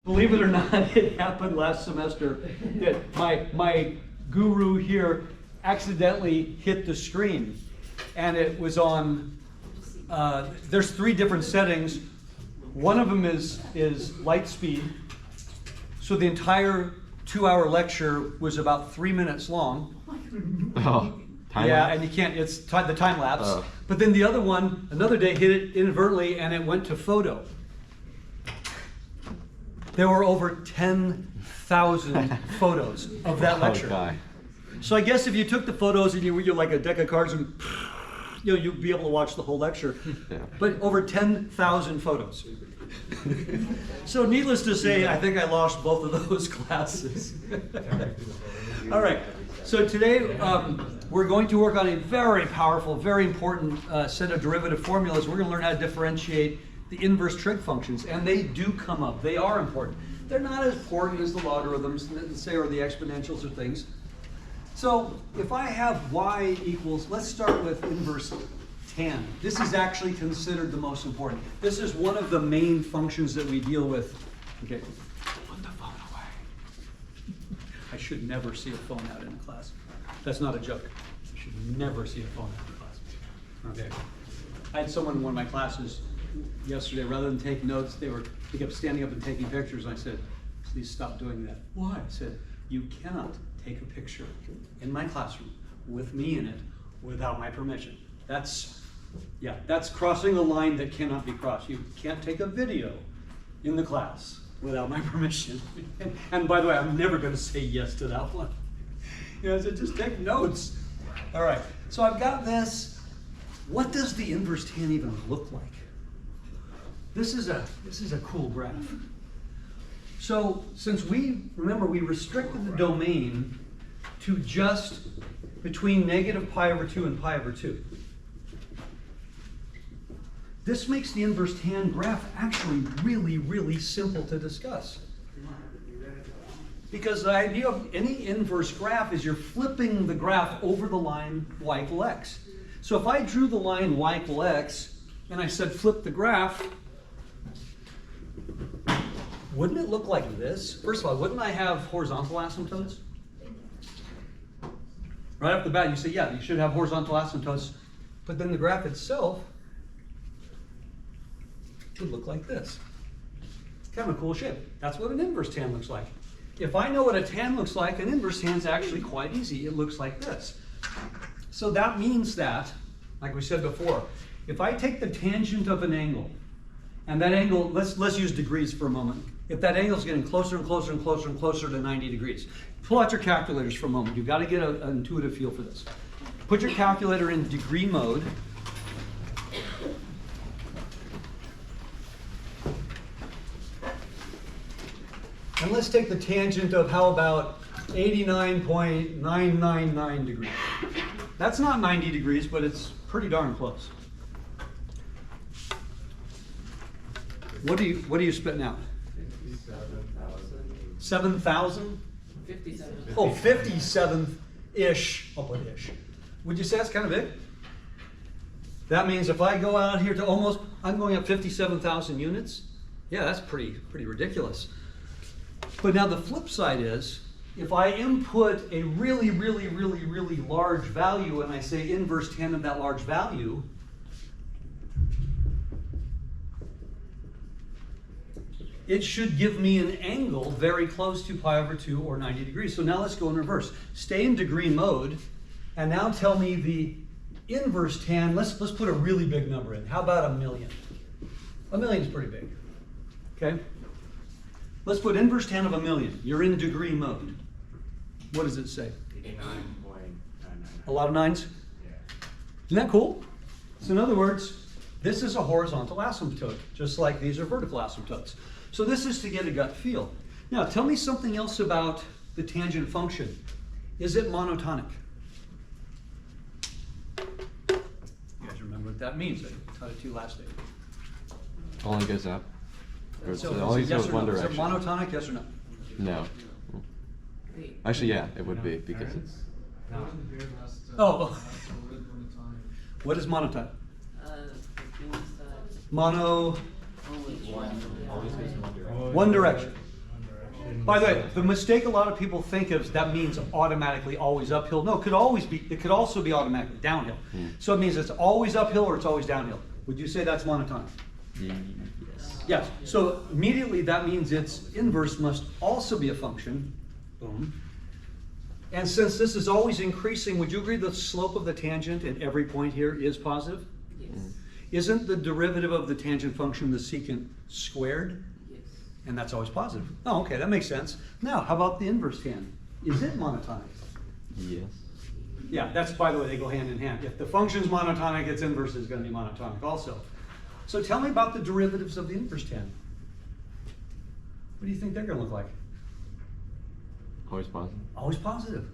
Believe it or not, it happened last semester that my guru here accidentally hit the screen, and it was on, there's 3 different settings. One of them is light speed. So the entire 2-hour lecture was about 3 minutes long. Oh, time yeah, lapse? and you can't, it's the time lapse. But then the other one, another day, hit it inadvertently and it went to photo. There were over 10,000 photos of that lecture. Oh, so I guess if you took the photos and you're like a deck of cards and you'd be able to watch the whole lecture. Yeah. But over 10,000 photos. So needless to say, I think I lost both of those classes. All right, so today we're going to work on a very powerful, very important set of derivative formulas. We're going to learn how to differentiate the inverse trig functions, and they do come up. They are important. They're not as important as the logarithms, say, or the exponentials or things. So if I have y equals, let's start with inverse tan. This is actually considered the most important. This is one of the main functions that we deal with. Okay, put the phone away. I should never see a phone out in a class. That's not a joke. I should never see a phone out in a class. Okay. I had someone in one of my classes yesterday, rather than take notes, they kept standing up and taking pictures. And I said, please stop doing that. Why? I said, you cannot take a picture in my classroom with me in it without my permission. That's crossing a line that cannot be crossed. You can't take a video in the class without my permission. And by the way, I'm never going to say yes to that one. So just take notes. All right, so I've got this. What does the inverse tan even look like? This is a cool graph. So since we restricted the domain to just between -pi/2 and pi/2. This makes the inverse tan graph actually really, really simple to discuss. Because the idea of any inverse graph is you're flipping the graph over the line y equal x. So if I drew the line y equal x and I said flip the graph, wouldn't it look like this? First of all, wouldn't I have horizontal asymptotes? Right off the bat, you say, yeah, you should have horizontal asymptotes. But then the graph itself would look like this. Kind of a cool shape. That's what an inverse tan looks like. If I know what a tan looks like, an inverse tan is actually quite easy. It looks like this. So that means that, like we said before, if I take the tangent of an angle, and that angle, let's use degrees for a moment. If that angle is getting closer and closer and closer and closer to 90 degrees, pull out your calculators for a moment. You've got to get an intuitive feel for this. Put your calculator in degree mode. And let's take the tangent of, how about 89.999 degrees. That's not 90 degrees, but it's pretty darn close. What are you spitting out? 7,000? 57. Oh, 57-ish. I'll put ish. Would you say that's kind of big? That means if I go out here to almost, I'm going up 57,000 units. Yeah, that's pretty ridiculous. But now the flip side is, if I input a really, really, really, really large value and I say inverse tan of that large value, it should give me an angle very close to pi/2 or 90 degrees. So now let's go in reverse. Stay in degree mode, and now tell me the inverse tan. Let's put a really big number in. How about 1 million? 1 million is pretty big. Okay? Let's put inverse tan of 1 million. You're in degree mode. What does it say? 89.999. A lot of nines? Yeah. Isn't that cool? So in other words, this is a horizontal asymptote, just like these are vertical asymptotes. So this is to get a gut feel. Now tell me something else about the tangent function. Is it monotonic? You guys remember what that means? I taught it to you last day. Only goes up. Or So it only is it yes goes or one no? Is it direction. monotonic, yes or no? No. Actually, yeah, it would be because it's. Oh. What is monotonic? Mono, Always one direction. By the way, the mistake a lot of people think of is that means automatically always uphill. No, it could also be automatically downhill. So it means it's always uphill or it's always downhill. Would you say that's monotonic? Yes. Yes. So immediately that means its inverse must also be a function. Boom. And since this is always increasing, would you agree the slope of the tangent at every point here is positive? Yes. Isn't the derivative of the tangent function the secant squared? Yes. And that's always positive. Oh, okay, that makes sense. Now, how about the inverse tan? Is it monotonic? Yes. Yeah, that's, by the way, they go hand in hand. If the function's monotonic, its inverse is going to be monotonic also. So tell me about the derivatives of the inverse tan. What do you think they're going to look like? Always positive. Always positive.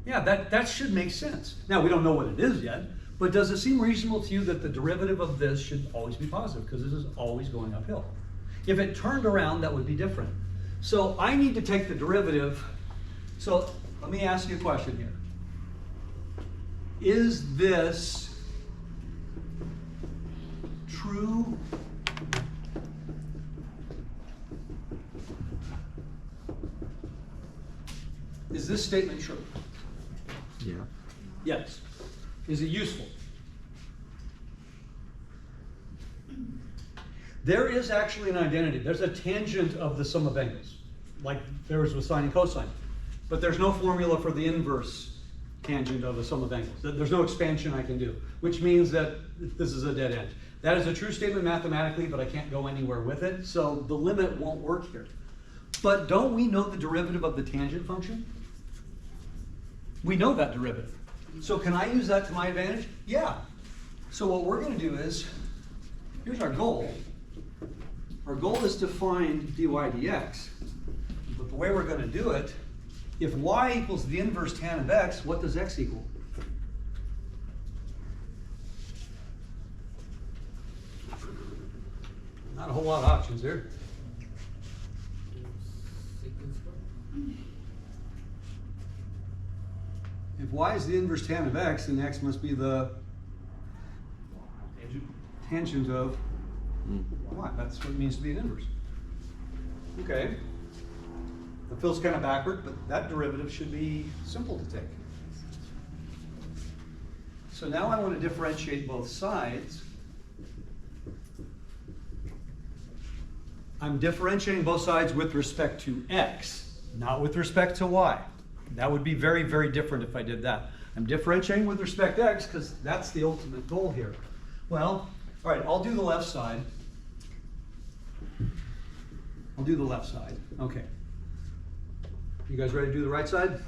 Yeah, that should make sense. Now, we don't know what it is yet, but does it seem reasonable to you that the derivative of this should always be positive, because this is always going uphill? If it turned around, that would be different. So I need to take the derivative. So let me ask you a question here. Is this true? Is this statement true? Yeah. Yes. Is it useful? There is actually an identity. There's a tangent of the sum of angles, like there is with sine and cosine. But there's no formula for the inverse tangent of the sum of angles. There's no expansion I can do, which means that this is a dead end. That is a true statement mathematically, but I can't go anywhere with it, so the limit won't work here. But don't we know the derivative of the tangent function? We know that derivative. So can I use that to my advantage? Yeah. So what we're going to do is, here's our goal. Our goal is to find dy dx. But the way we're going to do it, if y equals the inverse tan of x, what does x equal? Not a whole lot of options here. Secant square. If y is the inverse tan of x, then x must be the tangent of y. That's what it means to be an inverse. Okay. It feels kind of backward, but that derivative should be simple to take. So now I want to differentiate both sides. I'm differentiating both sides with respect to x, not with respect to y. That would be very, very different if I did that. I'm differentiating with respect to x because that's the ultimate goal here. Well, all right, I'll do the left side. I'll do the left side. Okay. You guys ready to do the right side?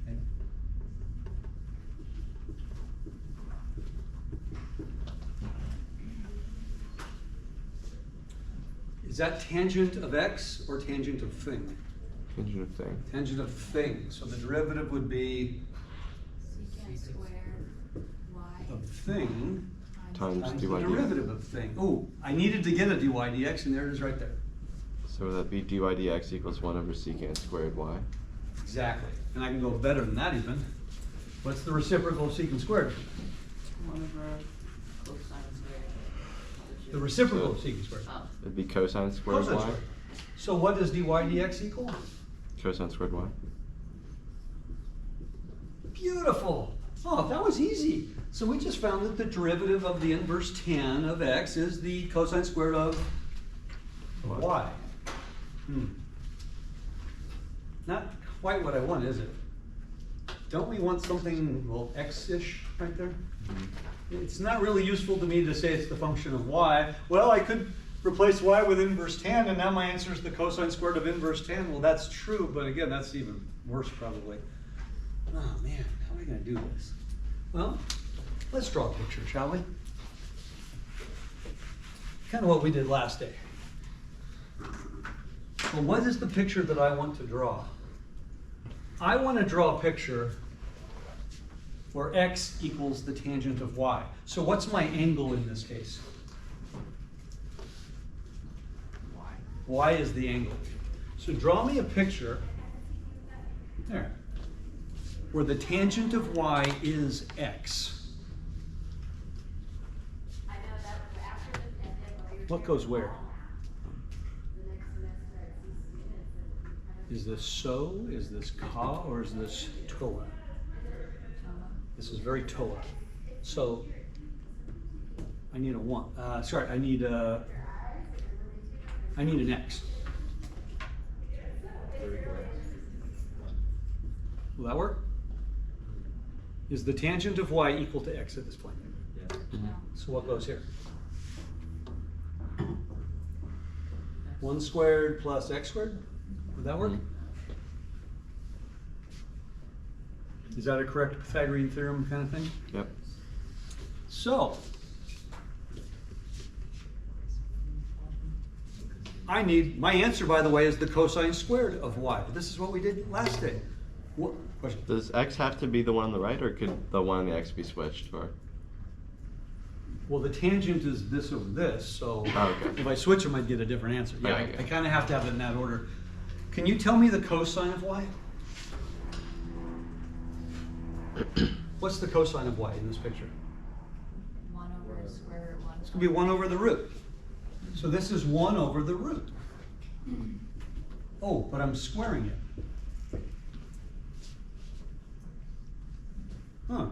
Okay. Is that tangent of x or tangent of thing? Tangent of thing. Tangent of thing. So the derivative would be Secant squared y of thing Times times dy the dx. derivative of thing. Oh, I needed to get a dy dx, and there it is right there. So would that be dy dx equals 1 over secant squared y? Exactly. And I can go better than that even. What's the reciprocal of secant squared? 1 over cosine squared. The reciprocal of secant squared. Oh. It'd be cosine squared Cosine y? squared. So what does dy dx equal? Cosine squared y? Beautiful. Oh, that was easy. So we just found that the derivative of the inverse tan of x is the cosine squared of y. Not quite what I want, is it? Don't we want something, well, x-ish right there? It's not really useful to me to say it's the function of y. Well, I could replace y with inverse tan, and now my answer is the cosine squared of inverse tan. Well, that's true, but again, that's even worse probably. Oh man, how am I going to do this? Well, let's draw a picture, shall we? Kind of what we did last day. Well, what is the picture that I want to draw? I want to draw a picture where x equals the tangent of y. So what's my angle in this case? Y is the angle. So draw me a picture, there, where the tangent of y is x. What goes where? Is this so? Is this ka? Or is this toa? This is very toa. So I need a 1. Sorry, I need an x. Will that work? Is the tangent of y equal to x at this point? So what goes here? 1 squared plus x squared? Would that work? Is that a correct Pythagorean theorem kind of thing? Yep. So, I need, my answer, by the way, is the cosine squared of y. This is what we did last day. What question? Does x have to be the one on the right, or could the one on the x be switched? Or Well, the tangent is this over this, so Oh, okay. if I switch them, I'd get a different answer. Yeah, Okay. I kind of have to have it in that order. Can you tell me the cosine of y? What's the cosine of y in this picture? 1 over square root 1. It's going to be 1 over the root. So this is 1 over the root. Oh, but I'm squaring it. Huh.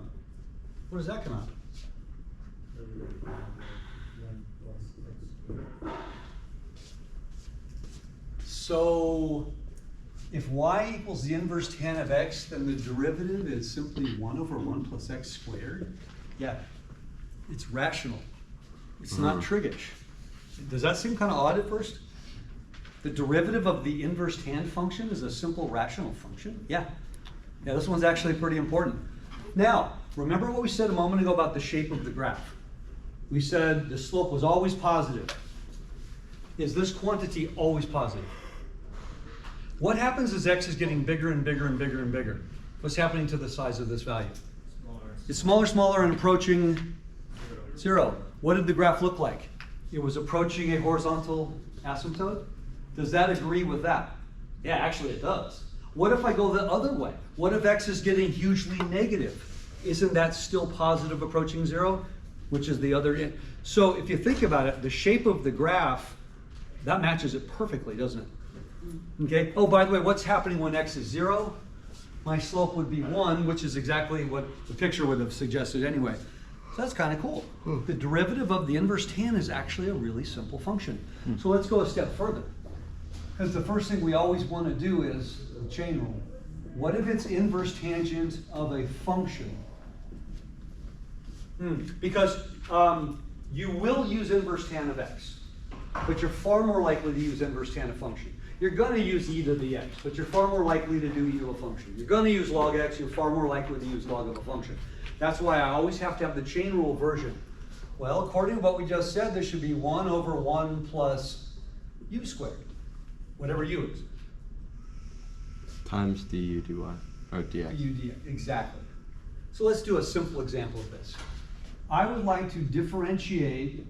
What does that come out? So if y equals the inverse tan of x, then the derivative is simply 1 over 1 plus x squared? Yeah, it's rational. It's not triggish. Does that seem kind of odd at first? The derivative of the inverse tan function is a simple rational function? Yeah. Yeah, this one's actually pretty important. Now, remember what we said a moment ago about the shape of the graph? We said the slope was always positive. Is this quantity always positive? What happens as x is getting bigger and bigger and bigger and bigger? What's happening to the size of this value? It's smaller, smaller, and approaching 0. What did the graph look like? It was approaching a horizontal asymptote. Does that agree with that? Yeah, actually it does. What if I go the other way? What if x is getting hugely negative? Isn't that still positive approaching 0? Which is the other end. So if you think about it, the shape of the graph, that matches it perfectly, doesn't it? Okay. Oh, by the way, what's happening when x is 0? My slope would be 1, which is exactly what the picture would have suggested anyway. So that's kind of cool. The derivative of the inverse tan is actually a really simple function. So let's go a step further. Because the first thing we always want to do is the chain rule. What if it's inverse tangent of a function? Because you will use inverse tan of x, but you're far more likely to use inverse tan of function. You're going to use e to the x, but you're far more likely to do e to a function. You're going to use log x, you're far more likely to use log of a function. That's why I always have to have the chain rule version. Well, according to what we just said, there should be 1 over 1 plus u squared, whatever u is. times du dy, or dx. U dx, exactly. So let's do a simple example of this. I would like to differentiate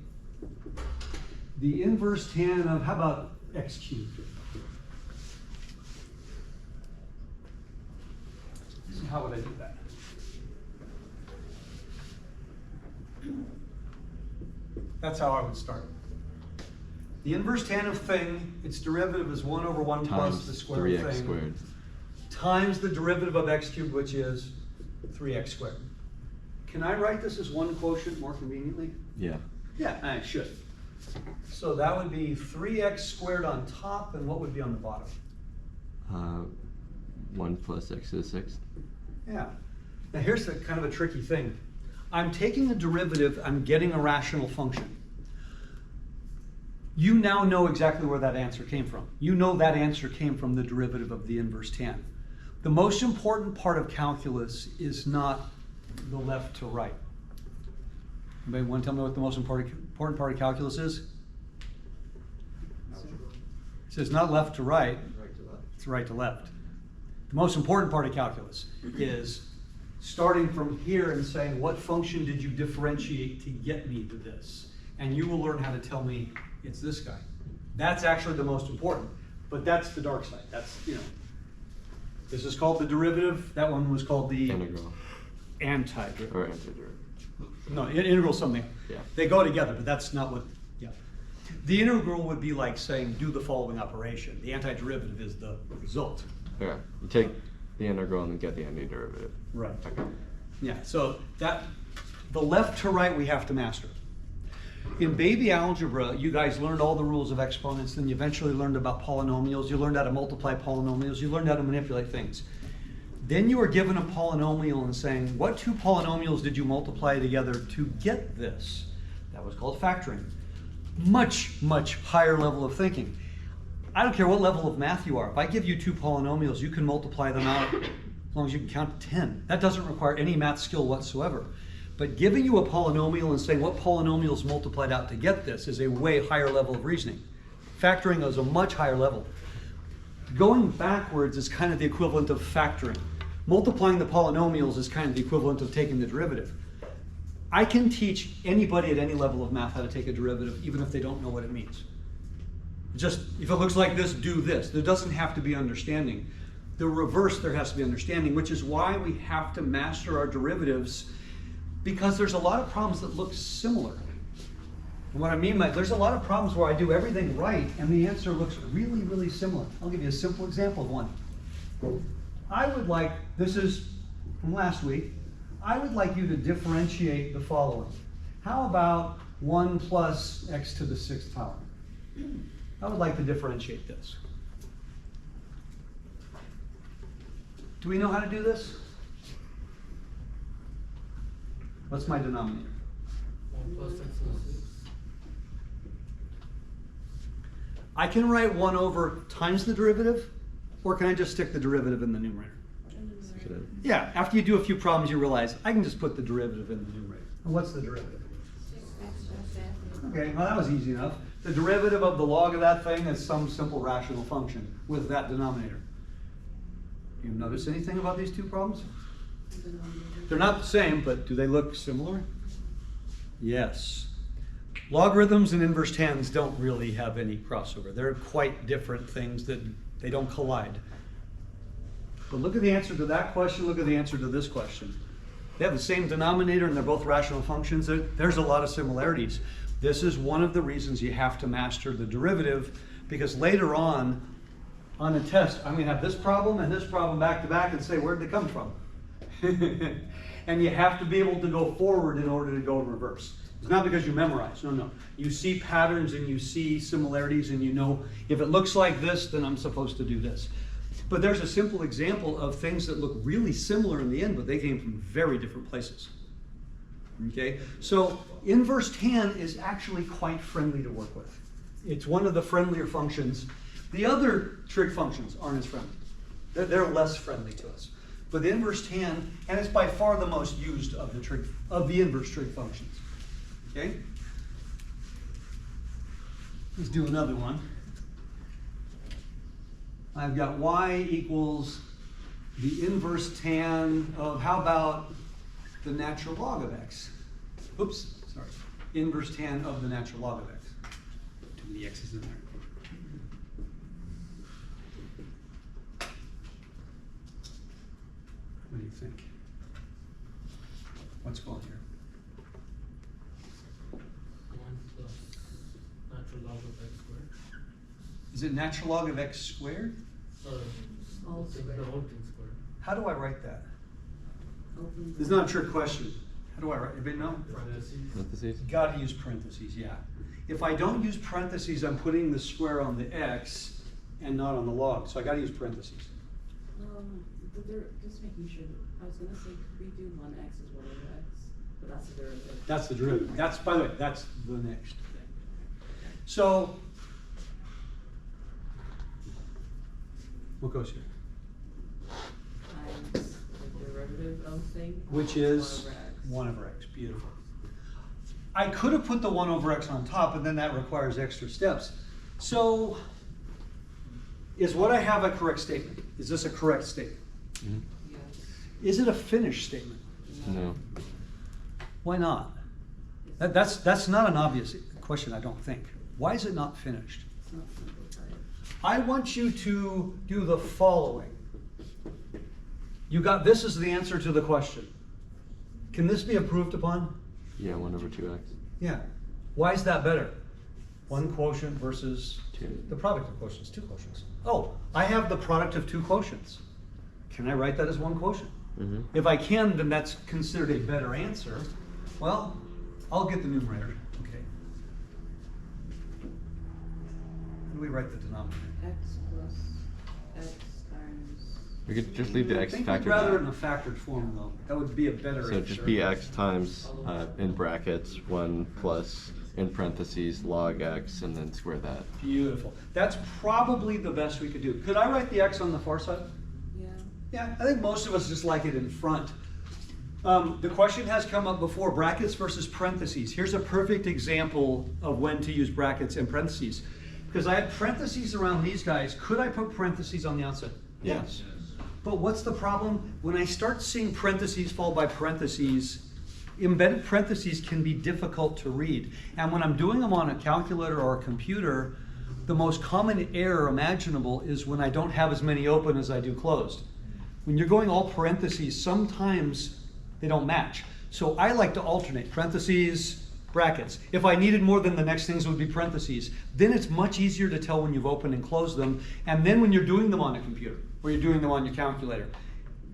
the inverse tan of, how about x cubed? So how would I do that? That's how I would start. The inverse tan of thing, its derivative is 1 over 1 plus Times the square of 3x thing. squared. Times the derivative of x cubed, which is 3x squared. Can I write this as one quotient more conveniently? Yeah. Yeah, I should. So that would be 3x squared on top, and what would be on the bottom? 1 plus x to the 6th. Yeah. Now here's the kind of a tricky thing. I'm taking a derivative, I'm getting a rational function. You now know exactly where that answer came from. You know that answer came from the derivative of the inverse tan. The most important part of calculus is not the left to right. Anybody want to tell me what the most important part of calculus is? It says not left to right, it's right to left. The most important part of calculus is starting from here and saying, what function did you differentiate to get me to this? And you will learn how to tell me it's this guy. That's actually the most important, but that's the dark side. That's, you know, this is called the derivative. That one was called the Integral. antiderivative. Or antiderivative. No, integral something. Yeah. They go together, but that's not what, yeah. The integral would be like saying, do the following operation. The antiderivative is the result. Okay. You take the integral and then get the antiderivative. Right. Okay. Yeah, so that, the left to right we have to master. In baby algebra, you guys learned all the rules of exponents, then you eventually learned about polynomials, you learned how to multiply polynomials, you learned how to manipulate things. Then you were given a polynomial and saying, what two polynomials did you multiply together to get this? That was called factoring. Much, much higher level of thinking. I don't care what level of math you are. If I give you two polynomials, you can multiply them out as long as you can count to 10. That doesn't require any math skill whatsoever. But giving you a polynomial and saying what polynomials multiplied out to get this is a way higher level of reasoning. Factoring is a much higher level. Going backwards is kind of the equivalent of factoring. Multiplying the polynomials is kind of the equivalent of taking the derivative. I can teach anybody at any level of math how to take a derivative, even if they don't know what it means. Just, if it looks like this, do this. There doesn't have to be understanding. The reverse, there has to be understanding, which is why we have to master our derivatives, because there's a lot of problems that look similar. And what I mean by, there's a lot of problems where I do everything right and the answer looks really, really similar. I'll give you a simple example of one. I would like, this is from last week, I would like you to differentiate the following. How about 1 plus x to the 6th power? I would like to differentiate this. Do we know how to do this? What's my denominator? 1 plus x to the 6. I can write 1 over times the derivative, or can I just stick the derivative in the numerator? Stick it in. Yeah, after you do a few problems, you realize I can just put the derivative in the numerator. And what's the derivative? Okay, well that was easy enough. The derivative of the log of that thing is some simple rational function with that denominator. You notice anything about these two problems? They're not the same, but do they look similar? Yes. Logarithms and inverse tans don't really have any crossover. They're quite different things that they don't collide. But look at the answer to that question, look at the answer to this question. They have the same denominator and they're both rational functions. There's a lot of similarities. This is one of the reasons you have to master the derivative, because later on a test, I'm going to have this problem and this problem back to back and say, where did they come from? And you have to be able to go forward in order to go in reverse. It's not because you memorize, no. You see patterns and you see similarities and you know, if it looks like this, then I'm supposed to do this. But there's a simple example of things that look really similar in the end, but they came from very different places. Okay, so inverse tan is actually quite friendly to work with. It's one of the friendlier functions. The other trig functions aren't as friendly. They're less friendly to us. But the inverse tan, and it's by far the most used of the inverse trig functions. Okay? Let's do another one. I've got y equals the inverse tan of, how about the natural log of x? Oops, sorry. Inverse tan of the natural log of x. Too many x's in there. What do you think? What's going here? 1 plus natural log of x squared. Is it natural log of x squared? Or the whole thing squared. How do I write that? It's not a trick question. How do I write? Anybody know? Parentheses. Parentheses? Got to use parentheses, yeah. If I don't use parentheses, I'm putting the square on the x and not on the log. So I got to use parentheses. But they're just making sure. I was gonna say, could we do 1x is 1 over x? But that's the derivative. That's the derivative. That's, by the way, that's the next thing. So, what goes here? Times the derivative of thing. Which is 1 over x. 1 over x. Beautiful. I could have put the 1 over x on top, and then that requires extra steps. So, is what I have a correct statement? Is this a correct statement? Mm-hmm. Yes. Is it a finished statement? No. Why not? That's not an obvious question, I don't think. Why is it not finished? It's not simplified. I want you to do the following. You got, this is the answer to the question. Can this be improved upon? Yeah, 1 over 2x. Yeah. Why is that better? One quotient versus Two. the product of quotients, two quotients. Oh, I have the product of two quotients. Can I write that as one quotient? Mm-hmm. If I can, then that's considered a better answer. Well, I'll get the numerator. Okay. How do we write the denominator? X plus X times. We could just leave the I x think factored we'd rather out. in a factored form though. That would be a better So answer. it'd just be x times, in brackets, 1 plus, in parentheses, log x, and then square that. Beautiful. That's probably the best we could do. Could I write the x on the far side? Yeah. Yeah, I think most of us just like it in front. The question has come up before, brackets versus parentheses. Here's a perfect example of when to use brackets and parentheses. Because I had parentheses around these guys, could I put parentheses on the outside? Yes. But what's the problem? When I start seeing parentheses followed by parentheses, embedded parentheses can be difficult to read. And when I'm doing them on a calculator or a computer, the most common error imaginable is when I don't have as many open as I do closed. When you're going all parentheses, sometimes they don't match. So I like to alternate parentheses, brackets. If I needed more, then the next things would be parentheses. Then it's much easier to tell when you've opened and closed them. And then when you're doing them on a computer, or you're doing them on your calculator,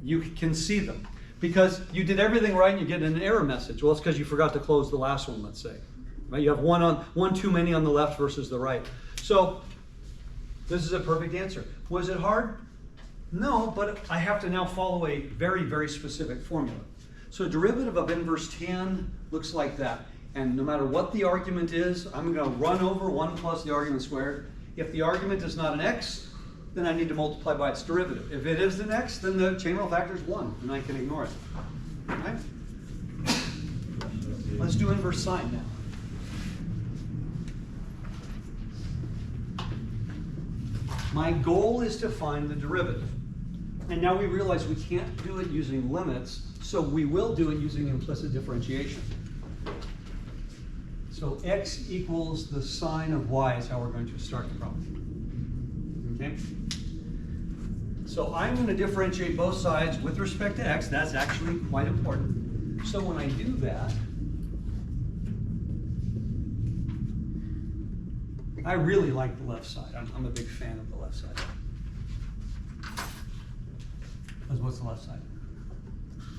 you can see them. Because you did everything right and you get an error message. Well, it's because you forgot to close the last one, let's say. Right? You have one too many on the left versus the right. So this is a perfect answer. Was it hard? No, but I have to now follow a very, very specific formula. So a derivative of inverse tan looks like that. And no matter what the argument is, I'm going to run over 1 plus the argument squared. If the argument is not an x, then I need to multiply by its derivative. If it is an x, then the chain rule factor is 1, and I can ignore it. Right? Let's do inverse sine now. My goal is to find the derivative. And now we realize we can't do it using limits, so we will do it using implicit differentiation. So x equals the sine of y is how we're going to start the problem. Okay? So I'm going to differentiate both sides with respect to x. That's actually quite important. So when I do that, I really like the left side. I'm a big fan of the left side. Because what's the left side?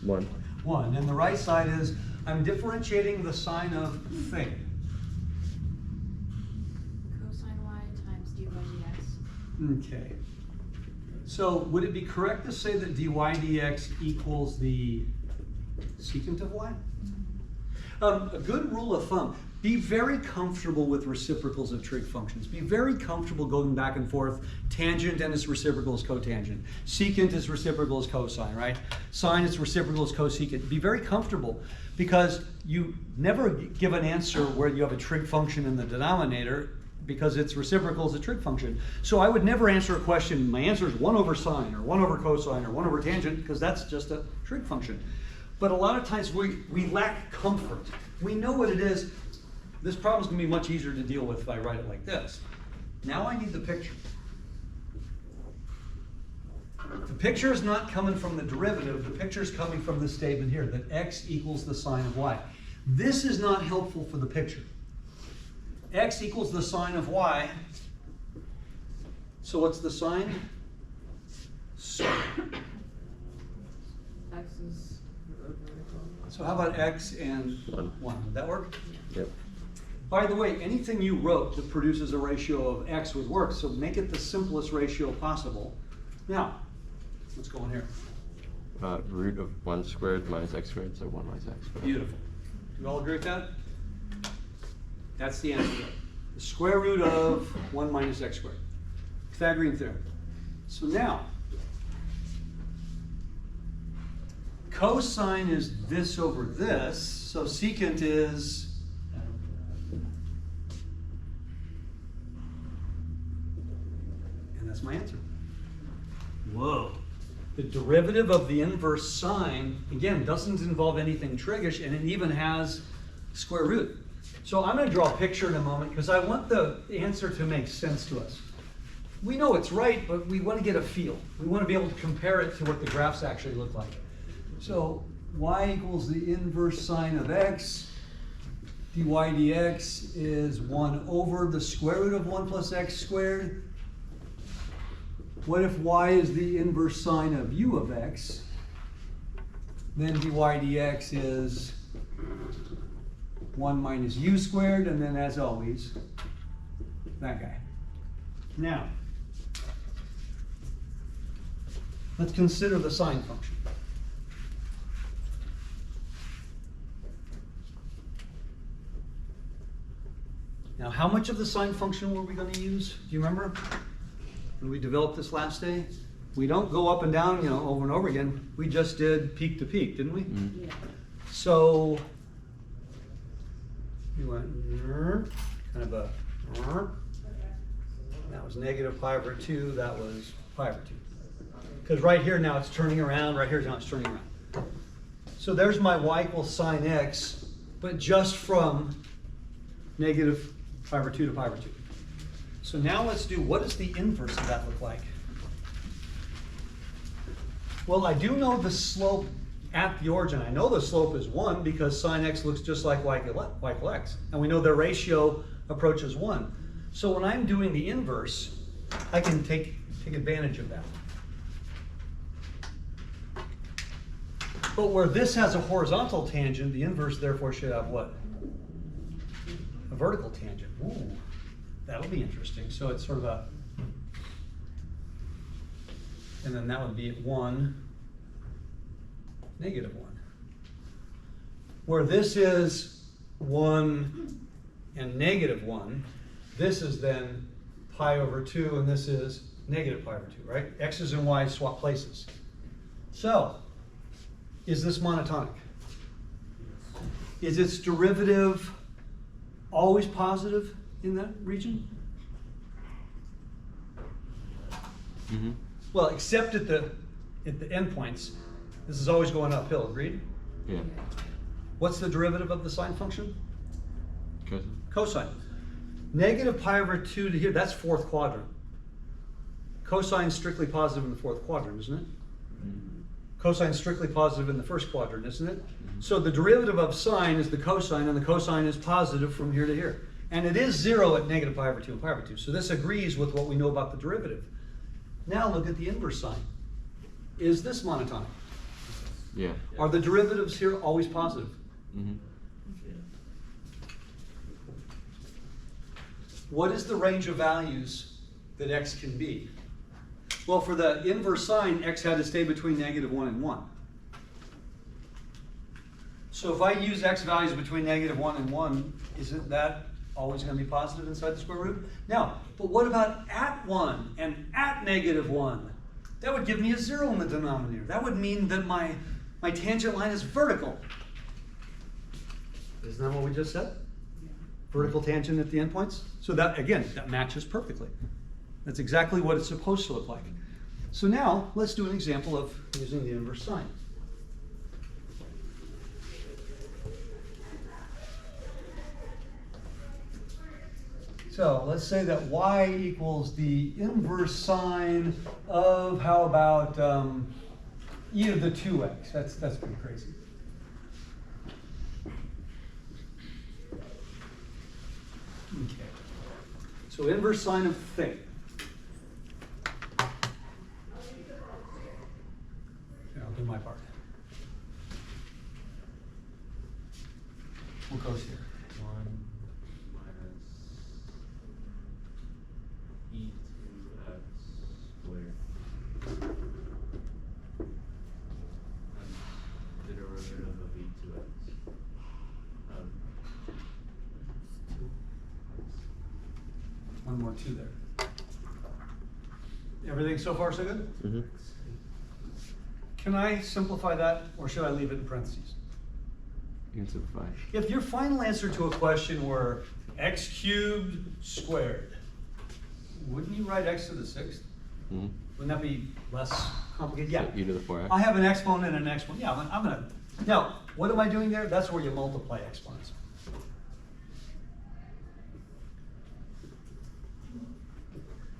1. 1. And the right side is, I'm differentiating the sine of thing. Cosine y times dy dx. Okay. So would it be correct to say that dy dx equals the secant of y? A good rule of thumb, be very comfortable with reciprocals of trig functions. Be very comfortable going back and forth. Tangent and its reciprocal is cotangent. Secant is reciprocal as cosine, right? Sine is reciprocal as cosecant. Be very comfortable because you never give an answer where you have a trig function in the denominator because its reciprocal is a trig function. So I would never answer a question, my answer is 1 over sine or 1 over cosine or 1 over tangent because that's just a trig function. But a lot of times we lack comfort. We know what it is. This problem is going to be much easier to deal with if I write it like this. Now I need the picture. The picture is not coming from the derivative. The picture is coming from this statement here, that x equals the sine of y. This is not helpful for the picture. X equals the sine of y. So what's the sine? So X is vertical. So how about x and 1. 1? Would that work? Yep. By the way, anything you wrote that produces a ratio of x would work, so make it the simplest ratio possible. Now, let's go in here. Root of 1 squared minus x squared, so 1 minus x squared. Beautiful. Do you all agree with that? That's the answer. The square root of 1 minus x squared. Pythagorean theorem. So now, cosine is this over this, so secant is and that's my answer. Whoa. The derivative of the inverse sine, again, doesn't involve anything triggish, and it even has square root. So I'm going to draw a picture in a moment because I want the answer to make sense to us. We know it's right, but we want to get a feel. We want to be able to compare it to what the graphs actually look like. So y equals the inverse sine of x. dy dx is 1 over the square root of 1 plus x squared. What if y is the inverse sine of u of x? Then dy dx is 1 minus u squared, and then as always, that guy. Now, let's consider the sine function. Now, how much of the sine function were we going to use? Do you remember when we developed this last day? We don't go up and down, you know, over and over again. We just did peak to peak, didn't we? Mm-hmm. Yeah. So we went kind of a, that was negative pi over 2, that was pi over 2. Because right here now it's turning around, right here now it's turning around. So there's my y equals sine x, but just from negative pi over 2 to pi over 2. So now let's do, what does the inverse of that look like? Well, I do know the slope at the origin. I know the slope is 1 because sine x looks just like y equal x. And we know their ratio approaches 1. So when I'm doing the inverse, I can take advantage of that. But where this has a horizontal tangent, the inverse therefore should have what? A vertical tangent. Ooh, that'll be interesting. So it's sort of a, and then that would be at 1, negative 1. Where this is 1 and negative 1, this is then pi over 2, and this is negative pi over 2, right? X's and Y's swap places. So, is this monotonic? Is its derivative always positive in that region? Mm-hmm. Well, except at the endpoints, this is always going uphill, agreed? Yeah. What's the derivative of the sine function? Cosine. Cosine. Negative pi over 2 to here, that's fourth quadrant. Cosine's strictly positive in the fourth quadrant, isn't it? Mm-hmm. Cosine's strictly positive in the first quadrant, isn't it? So the derivative of sine is the cosine, and the cosine is positive from here to here. And it is 0 at negative pi over 2 and pi over 2. So this agrees with what we know about the derivative. Now look at the inverse sine. Is this monotonic? Yeah. Are the derivatives here always positive? Mm-hmm. What is the range of values that x can be? Well, for the inverse sine, x had to stay between negative 1 and 1. So if I use x values between negative 1 and 1, isn't that always going to be positive inside the square root? Now, but what about at 1 and at negative 1? That would give me a 0 in the denominator. That would mean that my tangent line is vertical. Isn't that what we just said? Yeah. Vertical tangent at the endpoints? So that, again, that matches perfectly. That's exactly what it's supposed to look like. So now, let's do an example of using the inverse sine. So let's say that y equals the inverse sine of, how about e to the 2x? That's pretty crazy. Okay. So inverse sine of thing. Here, I'll do my part. What goes here? 1 minus e2x squared. And the derivative of e2x. One more 2 there. Everything so far so good? Mm-hmm. Can I simplify that, or should I leave it in parentheses? You can simplify. If your final answer to a question were x cubed squared, wouldn't you write x to the 6th? Mm-hmm. Wouldn't that be less complicated? Yeah. So e to the 4x. I have an exponent and an exponent. Yeah, I'm gonna. Now, what am I doing there? That's where you multiply exponents.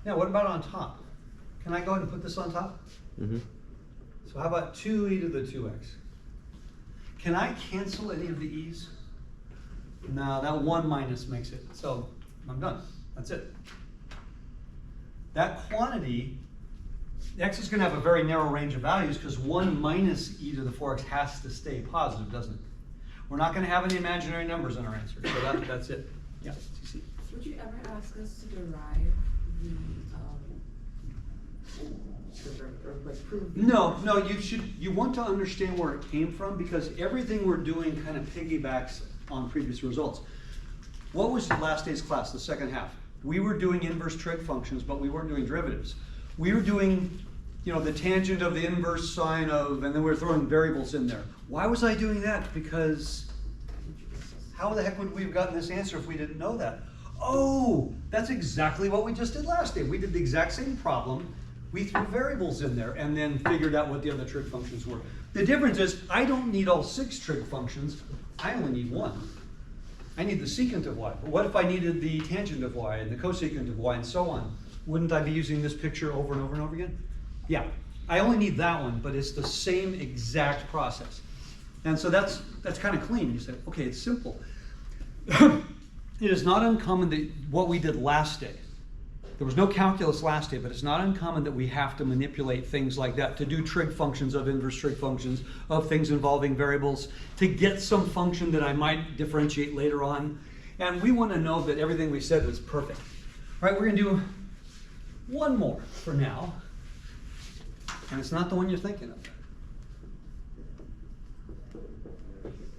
Now, what about on top? Can I go ahead and put this on top? Mm-hmm. So how about 2e to the 2x? Can I cancel any of the e's? No, that 1 minus makes it. So I'm done. That's it. That quantity, x is going to have a very narrow range of values because 1 minus e to the 4x has to stay positive, doesn't it? We're not going to have any imaginary numbers in our answer. So that's it. Yeah, CC. Would you ever ask us to derive the, or like prove? No, you want to understand where it came from because everything we're doing kind of piggybacks on previous results. What was last day's class, the second half? We were doing inverse trig functions, but we weren't doing derivatives. We were doing, the tangent of the inverse sine of, and then we were throwing variables in there. Why was I doing that? Because how the heck would we have gotten this answer if we didn't know that? Oh, that's exactly what we just did last day. We did the exact same problem. We threw variables in there and then figured out what the other trig functions were. The difference is I don't need all 6 trig functions. I only need 1. I need the secant of y. But what if I needed the tangent of y and the cosecant of y and so on? Wouldn't I be using this picture over and over and over again? Yeah, I only need that one, but it's the same exact process. And so that's kind of clean. You say, okay, it's simple. It is not uncommon that what we did last day, there was no calculus last day, but it's not uncommon that we have to manipulate things like that to do trig functions of inverse trig functions, of things involving variables, to get some function that I might differentiate later on. And we want to know that everything we said was perfect. All right, we're going to do one more for now. And it's not the one you're thinking of.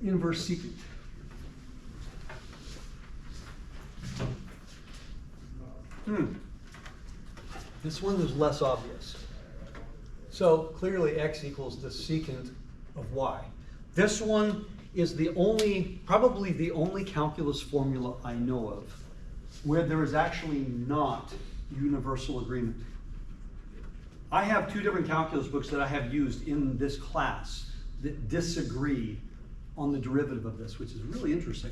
Inverse secant. This one is less obvious. So clearly x equals the secant of y. This one is probably the only calculus formula I know of where there is actually not universal agreement. I have 2 different calculus books that I have used in this class that disagree on the derivative of this, which is really interesting.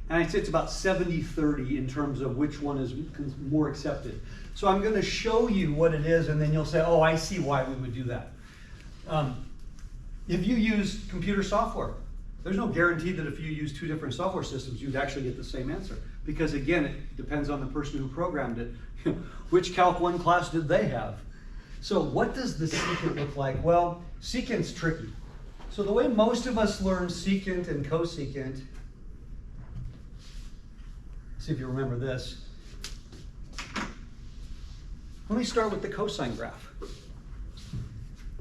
And I'd say it's about 70-30 in terms of which one is more accepted. So I'm going to show you what it is, and then you'll say, oh, I see why we would do that. If you use computer software, there's no guarantee that if you use 2 different software systems, you'd actually get the same answer. Because again, it depends on the person who programmed it. Which Calc 1 class did they have? So what does the secant look like? Well, secant's tricky. So the way most of us learn secant and cosecant, see if you remember this. Let me start with the cosine graph.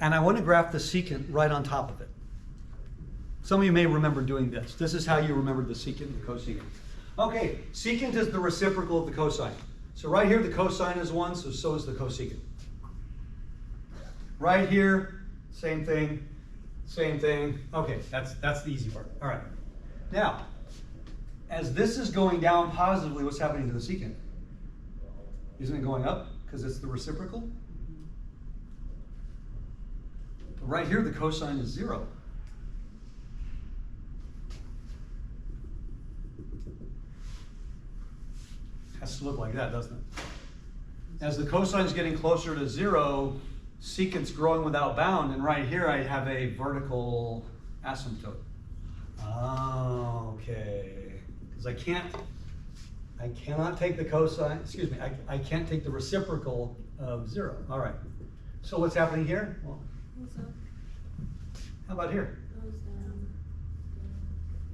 And I want to graph the secant right on top of it. Some of you may remember doing this. This is how you remember the secant and the cosecant. Okay, secant is the reciprocal of the cosine. So right here the cosine is 1, so is the cosecant. Right here, same thing, same thing. Okay, that's the easy part. All right. Now, as this is going down positively, what's happening to the secant? Isn't it going up because it's the reciprocal? But right here, the cosine is 0. Has to look like that, doesn't it? As the cosine is getting closer to 0, secant's growing without bound, and right here I have a vertical asymptote. Okay. Because I cannot take the cosine, excuse me, I can't take the reciprocal of 0. All right. So what's happening here? Well, Goes up, how about here? goes down.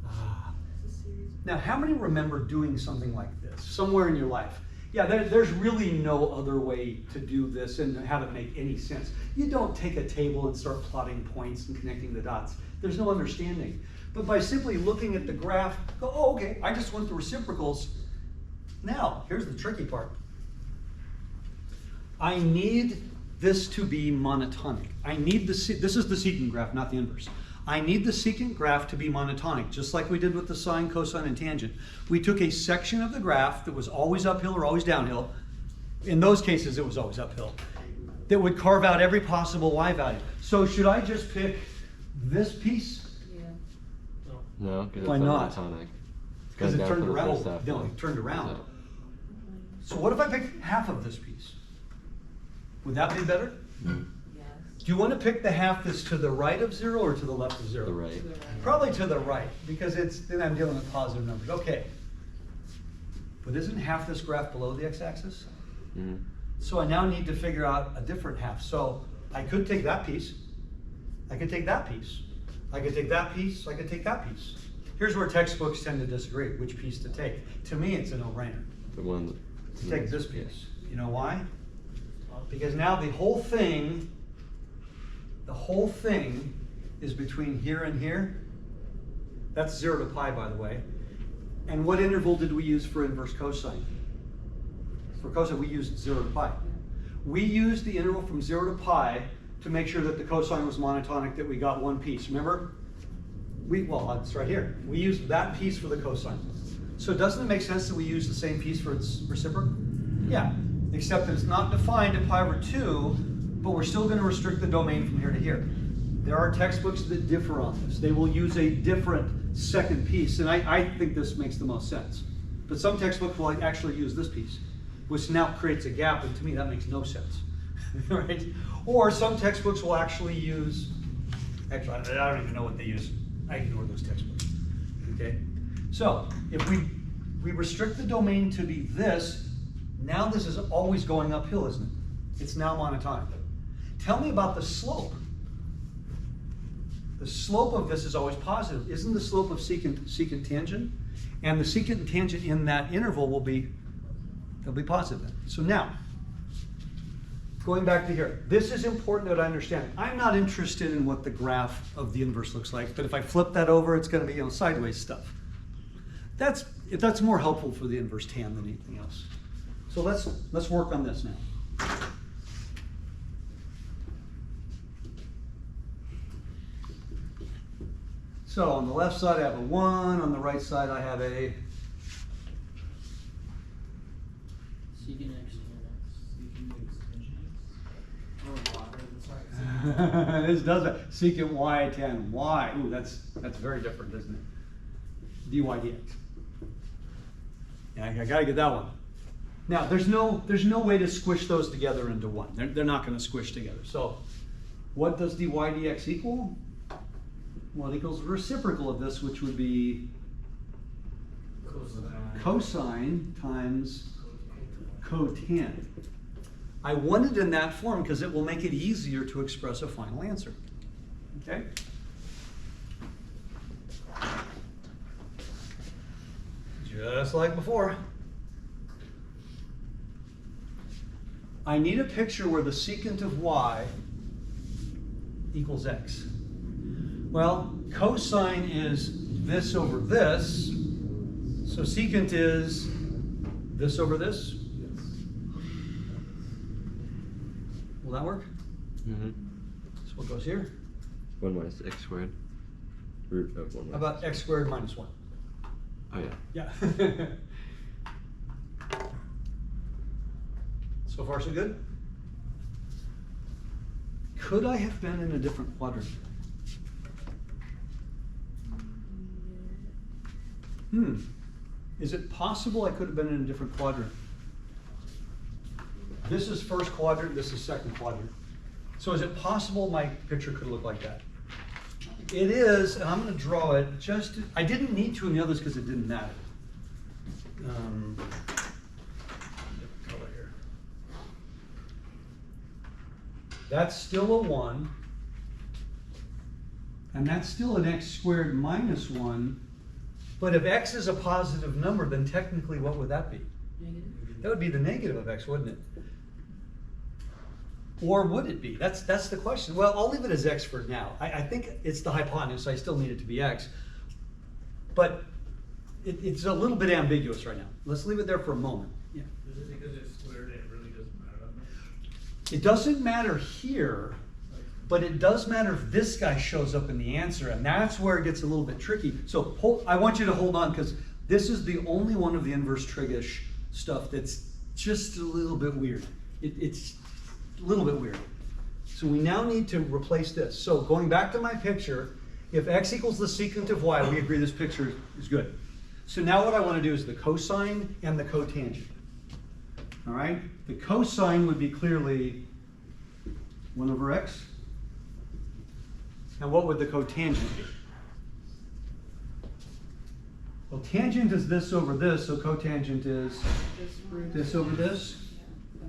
Ah. It's a series. Now, how many remember doing something like this somewhere in your life? Yeah, there's really no other way to do this and have it make any sense. You don't take a table and start plotting points and connecting the dots. There's no understanding. But by simply looking at the graph, go, oh, okay, I just went the reciprocals. Now, here's the tricky part. I need this to be monotonic. This is the secant graph, not the inverse. I need the secant graph to be monotonic, just like we did with the sine, cosine, and tangent. We took a section of the graph that was always uphill or always downhill. In those cases, it was always uphill. That would carve out every possible y value. So should I just pick this piece? Yeah. No, because Why it's not? monotonic. Because it Goes down turned for the around. first half, No, like, it turned around. so- So what if I pick half of this piece? Would that be better? Yes. Do you want to pick the half that's to the right of 0 or to the left of 0? The right. Probably to the right, because then I'm dealing with positive numbers. Okay. But isn't half this graph below the x-axis? Mhm. So I now need to figure out a different half. So I could take that piece. I could take that piece. I could take that piece. I could take that piece. Here's where textbooks tend to disagree, which piece to take. To me, it's a no-brainer. The one. To take this piece. You know why? Because now the whole thing is between here and here. That's 0 to pi, by the way. And what interval did we use for inverse cosine? For cosine, we used 0 to pi. We used the interval from 0 to pi to make sure that the cosine was monotonic, that we got one piece. Remember? Well, it's right here. We used that piece for the cosine. So doesn't it make sense that we use the same piece for its reciprocal? Yeah, except that it's not defined at pi over 2, but we're still going to restrict the domain from here to here. There are textbooks that differ on this. They will use a different second piece, and I think this makes the most sense. But some textbooks will actually use this piece, which now creates a gap, and to me that makes no sense. Right? Or some textbooks will actually use, actually I don't even know what they use. I ignore those textbooks. Okay? So if we restrict the domain to be this, now this is always going uphill, isn't it? It's now monotonic. Tell me about the slope. The slope of this is always positive. Isn't the slope of secant tangent? And the secant and tangent in that interval will be, they'll be positive. So now, going back to here, this is important that I understand. I'm not interested in what the graph of the inverse looks like, but if I flip that over, it's going to be sideways stuff. That's more helpful for the inverse tan than anything else. So let's work on this now. So on the left side I have a 1, on the right side I have a Secant x tan x. Secant x tangent x. this does that. Secant y tan y. Ooh, that's very different, isn't it? dy dx. Yeah, I gotta get that one. Now there's no way to squish those together into one. They're not going to squish together. So what does dy dx equal? Well, it equals the reciprocal of this, which would be cosine times cotan. I want it in that form because it will make it easier to express a final answer. Okay? Just like before. I need a picture where the secant of y equals x. Well, cosine is this over this, so secant is this over this. Will that work? Mm-hmm. So what goes here? 1 minus x squared. Root of 1 minus. How about x squared minus 1? Oh yeah. Yeah. So far so good? Could I have been in a different quadrant? Is it possible I could have been in a different quadrant? This is first quadrant, this is second quadrant. So is it possible my picture could look like that? It is, and I'm going to draw it just, I didn't need to in the others because it didn't matter. Different color here. That's still a 1, and that's still an x squared minus 1. But if x is a positive number, then technically what would that be? Negative. That would be the negative of x, wouldn't it? Or would it be? That's the question. Well, I'll leave it as x for now. I think it's the hypotenuse. I still need it to be x. But it's a little bit ambiguous right now. Let's leave it there for a moment. Yeah. Is it because it's squared it really doesn't matter that much? It doesn't matter here, but it does matter if this guy shows up in the answer, and that's where it gets a little bit tricky. So I want you to hold on, because this is the only one of the inverse trig-ish stuff that's just a little bit weird. It's a little bit weird. So we now need to replace this. So going back to my picture, if x equals the secant of y, we agree this picture is good. So now what I want to do is the cosine and the cotangent. All right? The cosine would be clearly 1 over x. And what would the cotangent be? Well, tangent is this over this, so cotangent is This root. this over this. Yeah,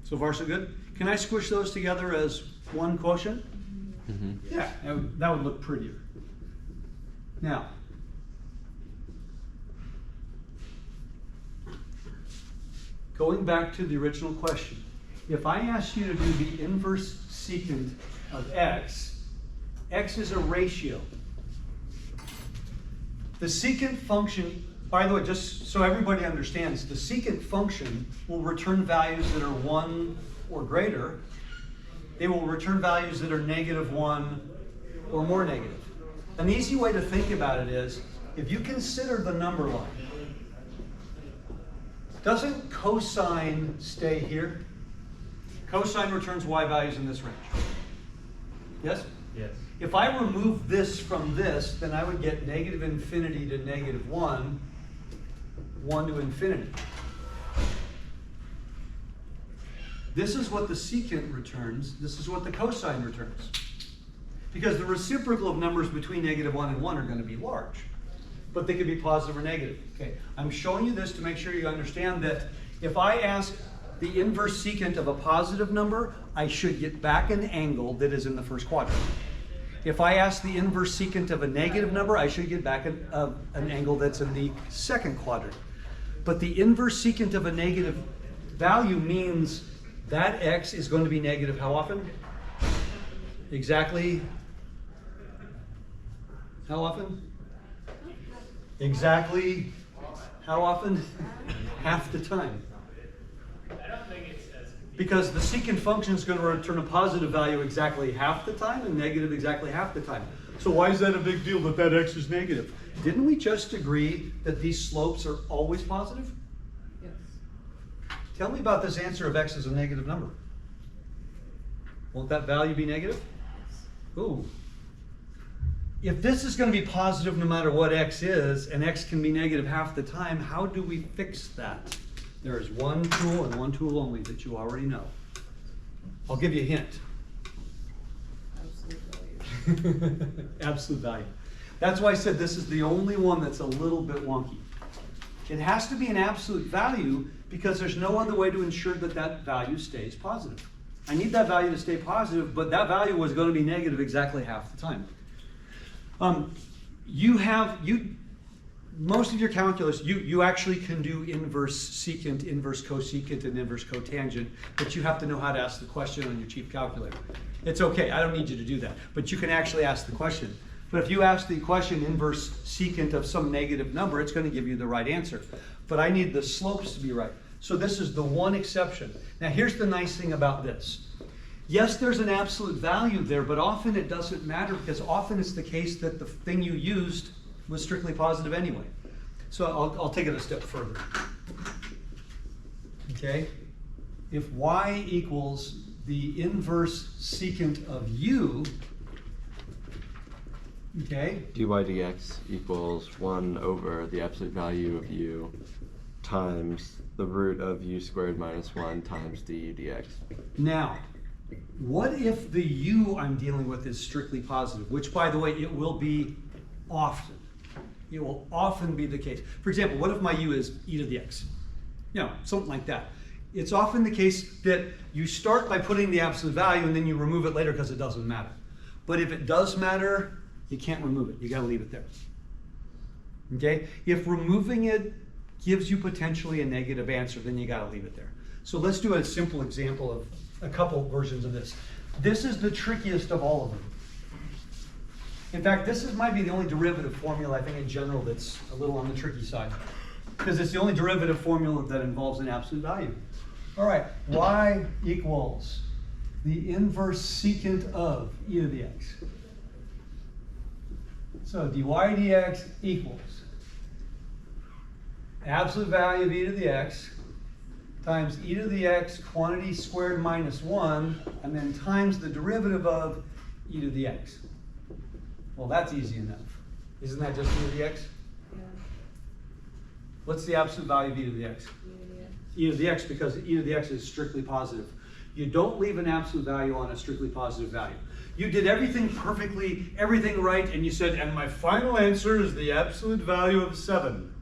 So far, so good? Can I squish those together as one quotient? Yeah, that would look prettier. Now, going back to the original question, if I asked you to do the inverse secant of x, x is a ratio. The secant function, by the way, just so everybody understands, the secant function will return values that are 1 or greater. They will return values that are -1 or more negative. An easy way to think about it is, if you consider the number line, doesn't cosine stay here? Cosine returns y values in this range. Yes? Yes. If I remove this from this, then I would get -infinity to -1, 1 to infinity. This is what the secant returns. This is what the cosine returns. Because the reciprocal of numbers between -1 and 1 are going to be large. But they could be positive or negative. Okay, I'm showing you this to make sure you understand that if I ask the inverse secant of a positive number, I should get back an angle that is in the first quadrant. If I ask the inverse secant of a negative number, I should get back an angle that's in the second quadrant. But the inverse secant of a negative value means that x is going to be negative how often? Exactly how often? Exactly how often? Half the time. I don't think it's as confusing. Because the secant function is going to return a positive value exactly half the time and negative exactly half the time. So why is that a big deal that x is negative? Didn't we just agree that these slopes are always positive? yes. Tell me about this answer of x is a negative number. Won't that value be negative? Ooh. If this is going to be positive no matter what x is, and x can be negative half the time, how do we fix that? There is one tool and one tool only that you already know. I'll give you a hint. Absolute value. Absolute value. That's why I said this is the only one that's a little bit wonky. It has to be an absolute value because there's no other way to ensure that that value stays positive. I need that value to stay positive, but that value was going to be negative exactly half the time. Most of your calculus, you actually can do inverse secant, inverse cosecant, and inverse cotangent, but you have to know how to ask the question on your cheap calculator. It's okay, I don't need you to do that, but you can actually ask the question. But if you ask the question inverse secant of some negative number, it's going to give you the right answer. But I need the slopes to be right. So this is the one exception. Now here's the nice thing about this. Yes, there's an absolute value there, but often it doesn't matter because often it's the case that the thing you used was strictly positive anyway. So I'll take it a step further. Okay? If y equals the inverse secant of u, okay? dy dx equals 1 over the absolute value of u times the root of u squared minus 1 times du dx. Now, what if the u I'm dealing with is strictly positive, which by the way, it will be often. It will often be the case. For example, what if my u is e to the x? You know, something like that. It's often the case that you start by putting the absolute value and then you remove it later because it doesn't matter. But if it does matter, you can't remove it. You got to leave it there. Okay? If removing it gives you potentially a negative answer, then you got to leave it there. So let's do a simple example of a couple versions of this. This is the trickiest of all of them. In fact, might be the only derivative formula I think in general that's a little on the tricky side. Because it's the only derivative formula that involves an absolute value. All right, y equals the inverse secant of e to the x. So dy dx equals absolute value of e to the x times e to the x quantity squared minus 1, and then times the derivative of e to the x. Well, that's easy enough. Isn't that just e to the x? Yeah. What's the absolute value of e to the x? Yeah. E to the x, because e to the x is strictly positive. You don't leave an absolute value on a strictly positive value. You did everything perfectly, everything right, and you said, and my final answer is the absolute value of 7.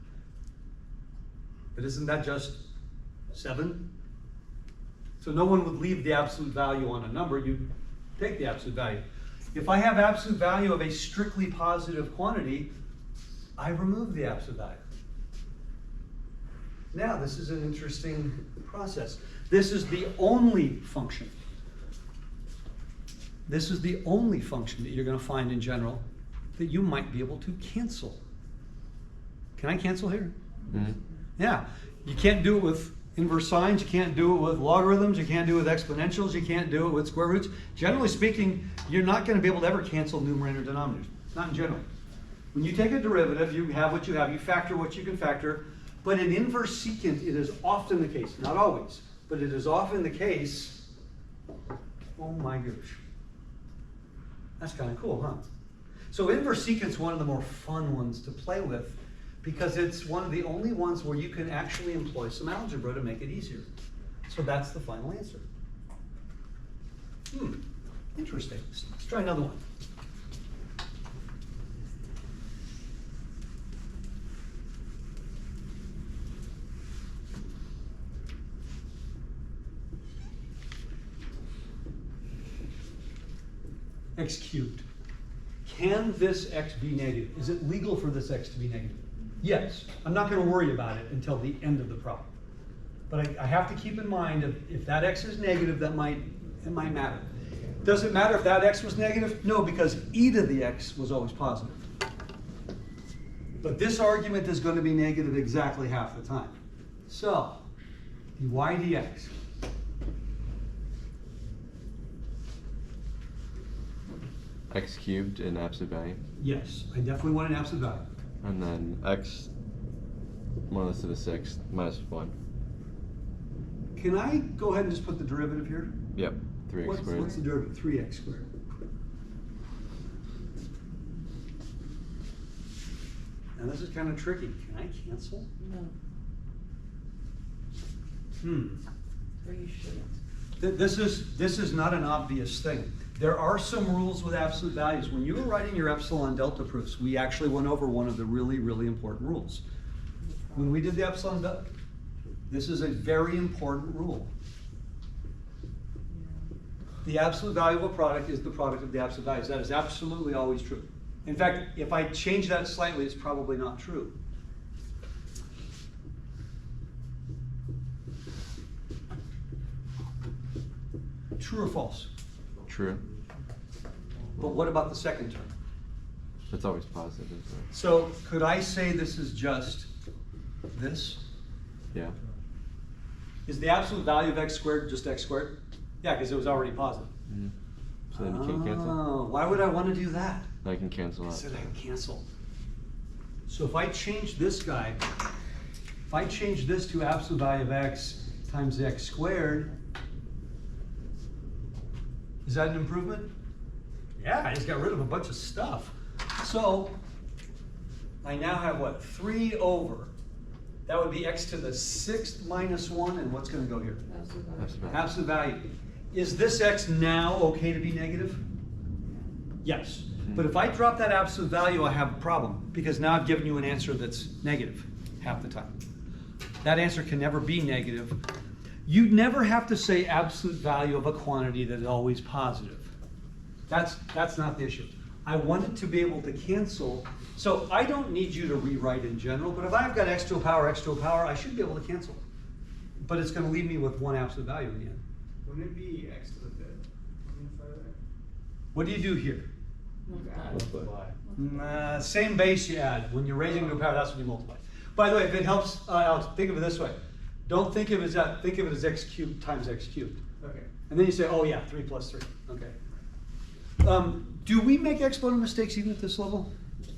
But isn't that just 7? So no one would leave the absolute value on a number. You take the absolute value. If I have absolute value of a strictly positive quantity, I remove the absolute value. Now, this is an interesting process. This is the only function. This is the only function that you're going to find in general that you might be able to cancel. Can I cancel here? Mm-hmm. Yeah. You can't do it with inverse sines. You can't do it with logarithms. You can't do it with exponentials. You can't do it with square roots. Generally speaking, you're not going to be able to ever cancel numerator denominators. Not in general. When you take a derivative, you have what you have. You factor what you can factor. But in inverse secant, it is often the case, not always, but it is often the case, oh my gosh. That's kind of cool, huh? So inverse secant is one of the more fun ones to play with because it's one of the only ones where you can actually employ some algebra to make it easier. So that's the final answer. Interesting. Let's try another one. X cubed. Can this x be negative? Is it legal for this x to be negative? Yes. I'm not going to worry about it until the end of the problem. But I have to keep in mind if that x is negative, it might matter. Does it matter if that x was negative? No, because e to the x was always positive. But this argument is going to be negative exactly half the time. So, dy dx. X cubed in absolute value. Yes, I definitely want an absolute value. And then x 1 to the 6th minus 1. Can I go ahead and just put the derivative here? Yep, 3x squared. What's the derivative? 3x squared. Now this is kind of tricky. Can I cancel? No. Or you shouldn't. This is not an obvious thing. There are some rules with absolute values. When you were writing your epsilon delta proofs, we actually went over one of the really, really important rules. When we did the epsilon delta, this is a very important rule. The absolute value of a product is the product of the absolute values. That is absolutely always true. In fact, if I change that slightly, it's probably not true. True or false? True. But what about the second term? It's always positive, isn't it? So could I say this is just this? Yeah. Is the absolute value of x squared just x squared? Yeah, because it was already positive. Mm-hmm. So then you can't cancel? Oh, why would I want to do that? I can cancel I out. said I can cancel. So if I change this guy, if I change this to absolute value of x times x squared, is that an improvement? Yeah, I just got rid of a bunch of stuff. So I now have what? 3 over. That would be x to the 6th minus 1, and what's going to go here? Absolute value. Absolute value. Absolute value. Is this x now okay to be negative? Yes. But if I drop that absolute value, I have a problem, because now I've given you an answer that's negative half the time. That answer can never be negative. You'd never have to say absolute value of a quantity that is always positive. That's not the issue. I want it to be able to cancel. So I don't need you to rewrite in general, but if I've got x to a power, I should be able to cancel. But it's going to leave me with one absolute value in the end. Wouldn't it be x to the 5th? What do you do here? Multiply. Same base you add. When you're raising to a power, that's when you multiply. By the way, if it helps, Alex, think of it this way. Don't think of it as that. Think of it as x cubed times x cubed. Okay. And then you say, oh yeah, 3 plus 3. Okay. Do we make exponent mistakes even at this level? Yes.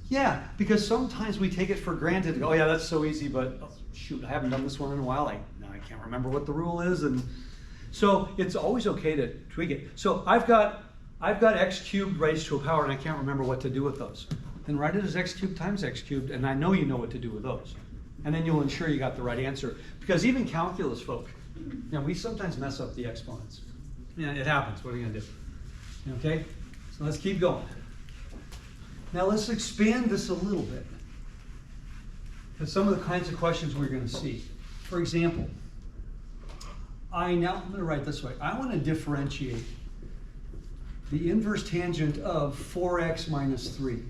Yeah, because sometimes we take it for granted. Oh yeah, that's so easy, but oh, shoot, I haven't done this one in a while. Now I can't remember what the rule is, and so it's always okay to tweak it. So I've got x cubed raised to a power, and I can't remember what to do with those. Then write it as x cubed times x cubed, and I know you know what to do with those. And then you'll ensure you got the right answer. Because even calculus folk, Now, we sometimes mess up the exponents. Yeah, it happens. What are you gonna do? Okay, so let's keep going. Now let's expand this a little bit. Because some of the kinds of questions we're gonna see. For example, I'm gonna write this way. I wanna differentiate the inverse tangent of 4x minus 3.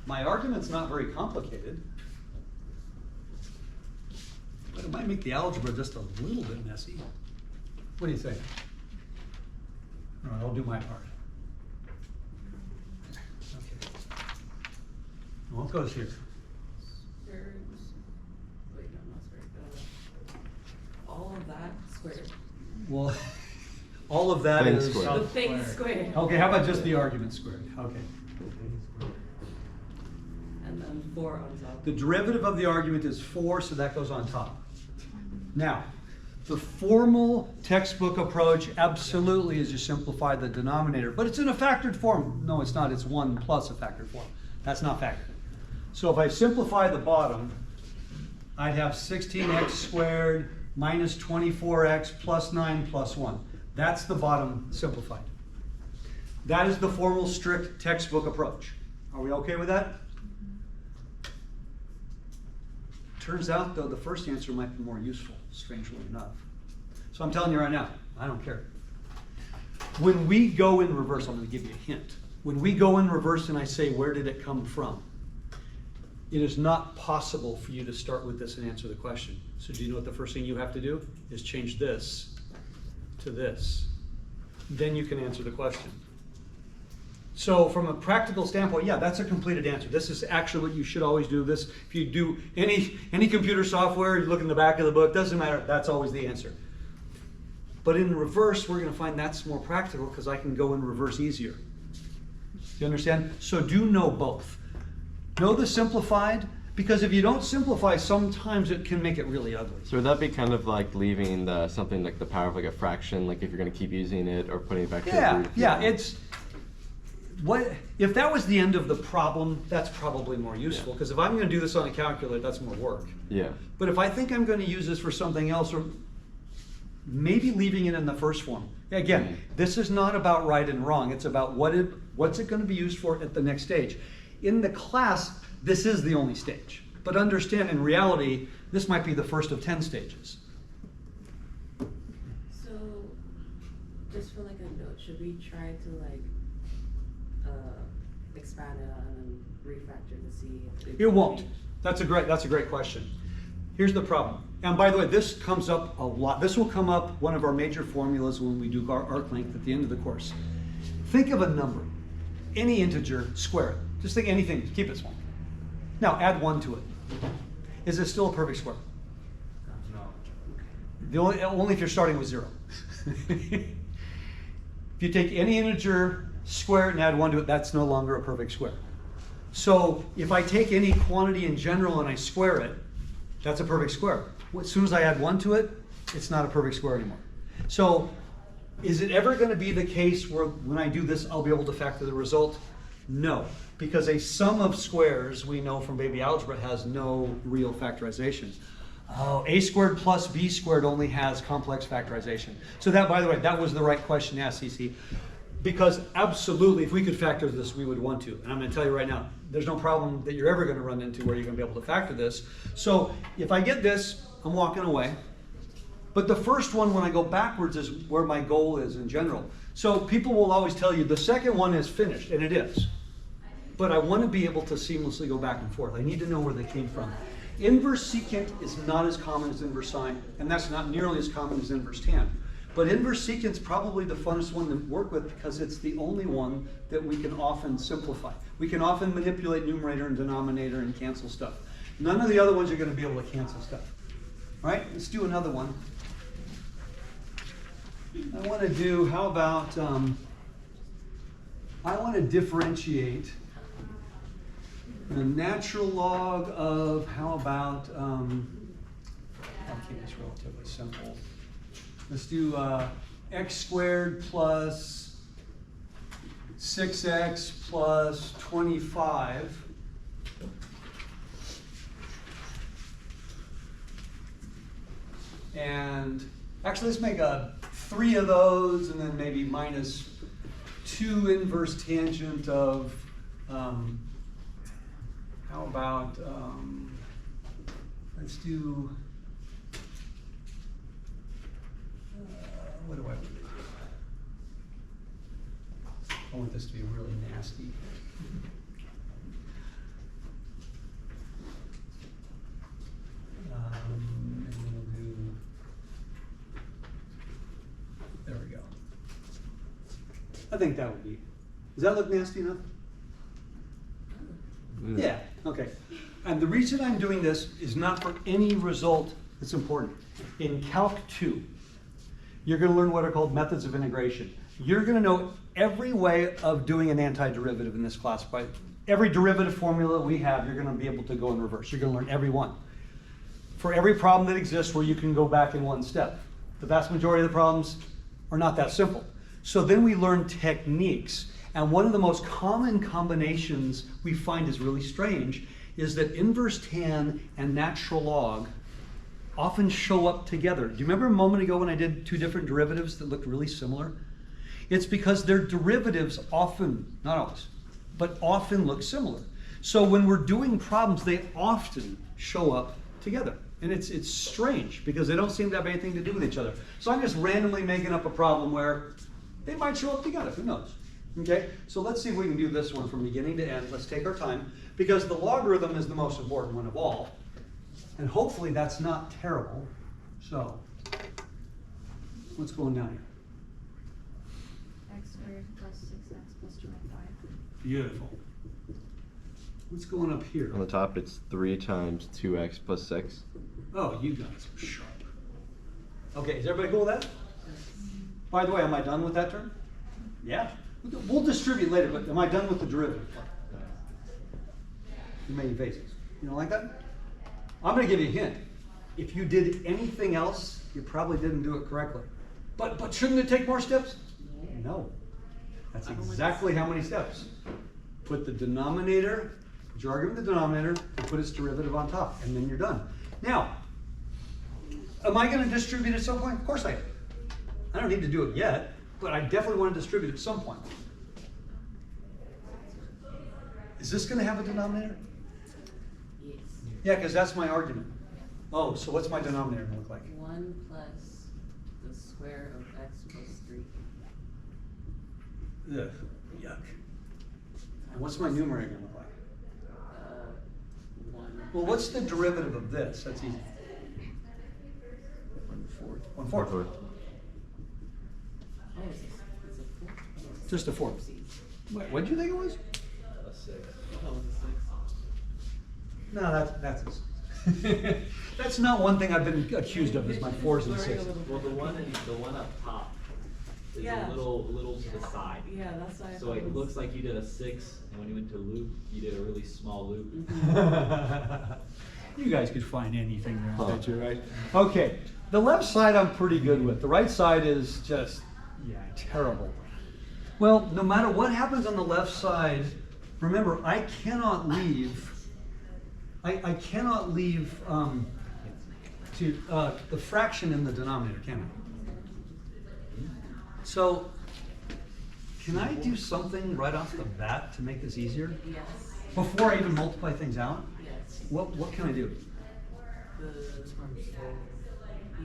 My argument's not very complicated, but it might make the algebra just a little bit messy. What do you think? All right, I'll do my part. Okay. What goes here? Squared. Wait, no, not squared. All of that squared. Well, all of that Thing is. squared. The thing squared. Okay, how about just the argument squared? Okay. And then 4 on top. The derivative of the argument is 4, so that goes on top. Now, the formal textbook approach absolutely is you simplify the denominator, but it's in a factored form. No, it's not. It's 1 plus a factored form. That's not factored. So if I simplify the bottom, I'd have 16x squared minus 24x plus 9 plus 1. That's the bottom simplified. That is the formal strict textbook approach. Are we okay with that? Turns out, though, the first answer might be more useful, strangely enough. So I'm telling you right now, I don't care. When we go in reverse, I'm going to give you a hint. When we go in reverse and I say, where did it come from? It is not possible for you to start with this and answer the question. So do you know what the first thing you have to do is change this to this. Then you can answer the question. So from a practical standpoint, yeah, that's a completed answer. This is actually what you should always do. This, if you do any computer software, you look in the back of the book, doesn't matter, that's always the answer. But in reverse, we're going to find that's more practical because I can go in reverse easier. You understand? So do know both. Know the simplified, because if you don't simplify, sometimes it can make it really ugly. So would that be kind of like leaving something like the power of like a fraction, like if you're going to keep using it or putting it back to the root? Yeah, it's... if that was the end of the problem, that's probably more useful, because if I'm going to do this on a calculator, that's more work. Yeah. But if I think I'm going to use this for something else, or maybe leaving it in the first form. Again, this is not about right and wrong. It's about what's it going to be used for at the next stage. In the class, this is the only stage. But understand, in reality, this might be the first of 10 stages. So, just for like a note, should we try to like expand it on and refactor to see if It won't. That's a great question. Here's the problem. And by the way, this comes up a lot. This will come up one of our major formulas when we do our arc length at the end of the course. Think of a number, any integer, square it. Just think anything, keep it small. Now add 1 to it. Is it still a perfect square? No. Only if you're starting with 0. If you take any integer, square it, and add 1 to it, that's no longer a perfect square. So if I take any quantity in general and I square it, that's a perfect square. As soon as I add 1 to it, it's not a perfect square anymore. So is it ever going to be the case where when I do this, I'll be able to factor the result? No, because a sum of squares, we know from baby algebra, has no real factorization. Oh, a squared plus b squared only has complex factorization. So that, by the way, that was the right question to ask, CC. Because absolutely, if we could factor this, we would want to. And I'm going to tell you right now, there's no problem that you're ever going to run into where you're going to be able to factor this. So if I get this, I'm walking away. But the first one, when I go backwards, is where my goal is in general. So people will always tell you the second one is finished, and it is. But I want to be able to seamlessly go back and forth. I need to know where they came from. Inverse secant is not as common as inverse sine, and that's not nearly as common as inverse tan. But inverse secant is probably the funnest one to work with because it's the only one that we can often simplify. We can often manipulate numerator and denominator and cancel stuff. None of the other ones are going to be able to cancel stuff. All right, let's do another one. I want to do, how about, I want to differentiate the natural log of, how about, I'll keep this relatively simple. Let's do x squared plus 6x plus 25 And actually, let's make 3 of those, and then maybe minus 2 inverse tangent of, how about, let's do, what do I want to do? I want this to be really nasty. And we'll do, there we go. I think that would be, does that look nasty enough? Yeah, okay. And the reason I'm doing this is not for any result that's important. In Calc 2, you're going to learn what are called methods of integration. You're going to know every way of doing an antiderivative in this class. By every derivative formula we have, you're going to be able to go in reverse. You're going to learn every one. For every problem that exists where you can go back in one step. The vast majority of the problems are not that simple. So then we learn techniques. And one of the most common combinations we find is really strange is that inverse tan and natural log often show up together. Do you remember a moment ago when I did 2 different derivatives that looked really similar? It's because their derivatives often, not always, but often look similar. So when we're doing problems, they often show up together. And it's strange because they don't seem to have anything to do with each other. So I'm just randomly making up a problem where they might show up together, who knows? Okay, so let's see if we can do this one from beginning to end. Let's take our time because the logarithm is the most important one of all. And hopefully that's not terrible. So, what's going down here? X squared plus 6x plus 25. Beautiful. What's going up here? On the top, it's 3 times 2x plus 6. Oh, you guys are sharp. Okay, is everybody cool with that? By the way, am I done with that term? Yeah. We'll distribute later, but am I done with the derivative part? You made faces. You don't like that? I'm going to give you a hint. If you did anything else, you probably didn't do it correctly. But shouldn't it take more steps? No. That's exactly how many steps. Put the denominator, put your argument in the denominator, and put its derivative on top, and then you're done. Now, am I going to distribute at some point? Of course I am. I don't need to do it yet, but I definitely want to distribute at some point. Is this going to have a denominator? Yes. Yeah, because that's my argument. Oh, so what's my denominator going to look like? 1 plus the square of x plus 3. Ugh, yuck. And what's my numerator going to look like? 1. Well, what's the derivative of this? That's easy. 1/4. 1/4. Oh, it's a 4. Just a 4. Wait, what did you think it was? A 6. Oh, it's a 6. No, that's a 6. That's not one thing I've been accused of, is my 4s and 6s. Well, the one up top is Yeah. a little to the side. Yeah, that's why I So thought it looks like you did a 6, and when you went to loop, you did a really small loop. You guys could find anything there, bet you, right? Okay, the left side I'm pretty good with. The right side is just, yeah, terrible. Well, no matter what happens on the left side, remember, I cannot leave the fraction in the denominator, can I? So, can I do something right off the bat to make this easier? Yes. Before I even multiply things out? Yes. What can I do?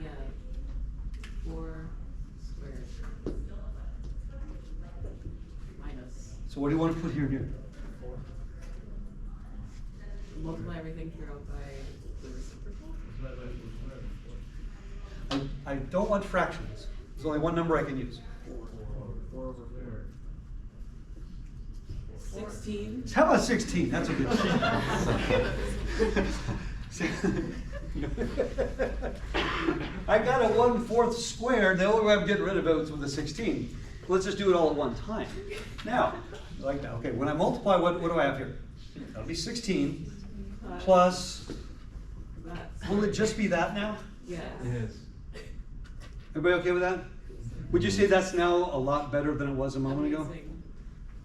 Yeah. 4 squared. Minus. So what do you want to put here and here? 4. Multiply everything throughout by the reciprocal. I don't want fractions. There's only one number I can use. 4 over 16. How about 16? That's a good I got a 1/4 squared. The only way I'm getting rid of it was with a 16. Let's just do it all at one time. Now, like that. Okay, when I multiply, what do I have here? That'll be 16 plus, That's. will it just be that now? Yes. Everybody okay with that? Would you say that's now a lot better than it was a moment ago? Amazing.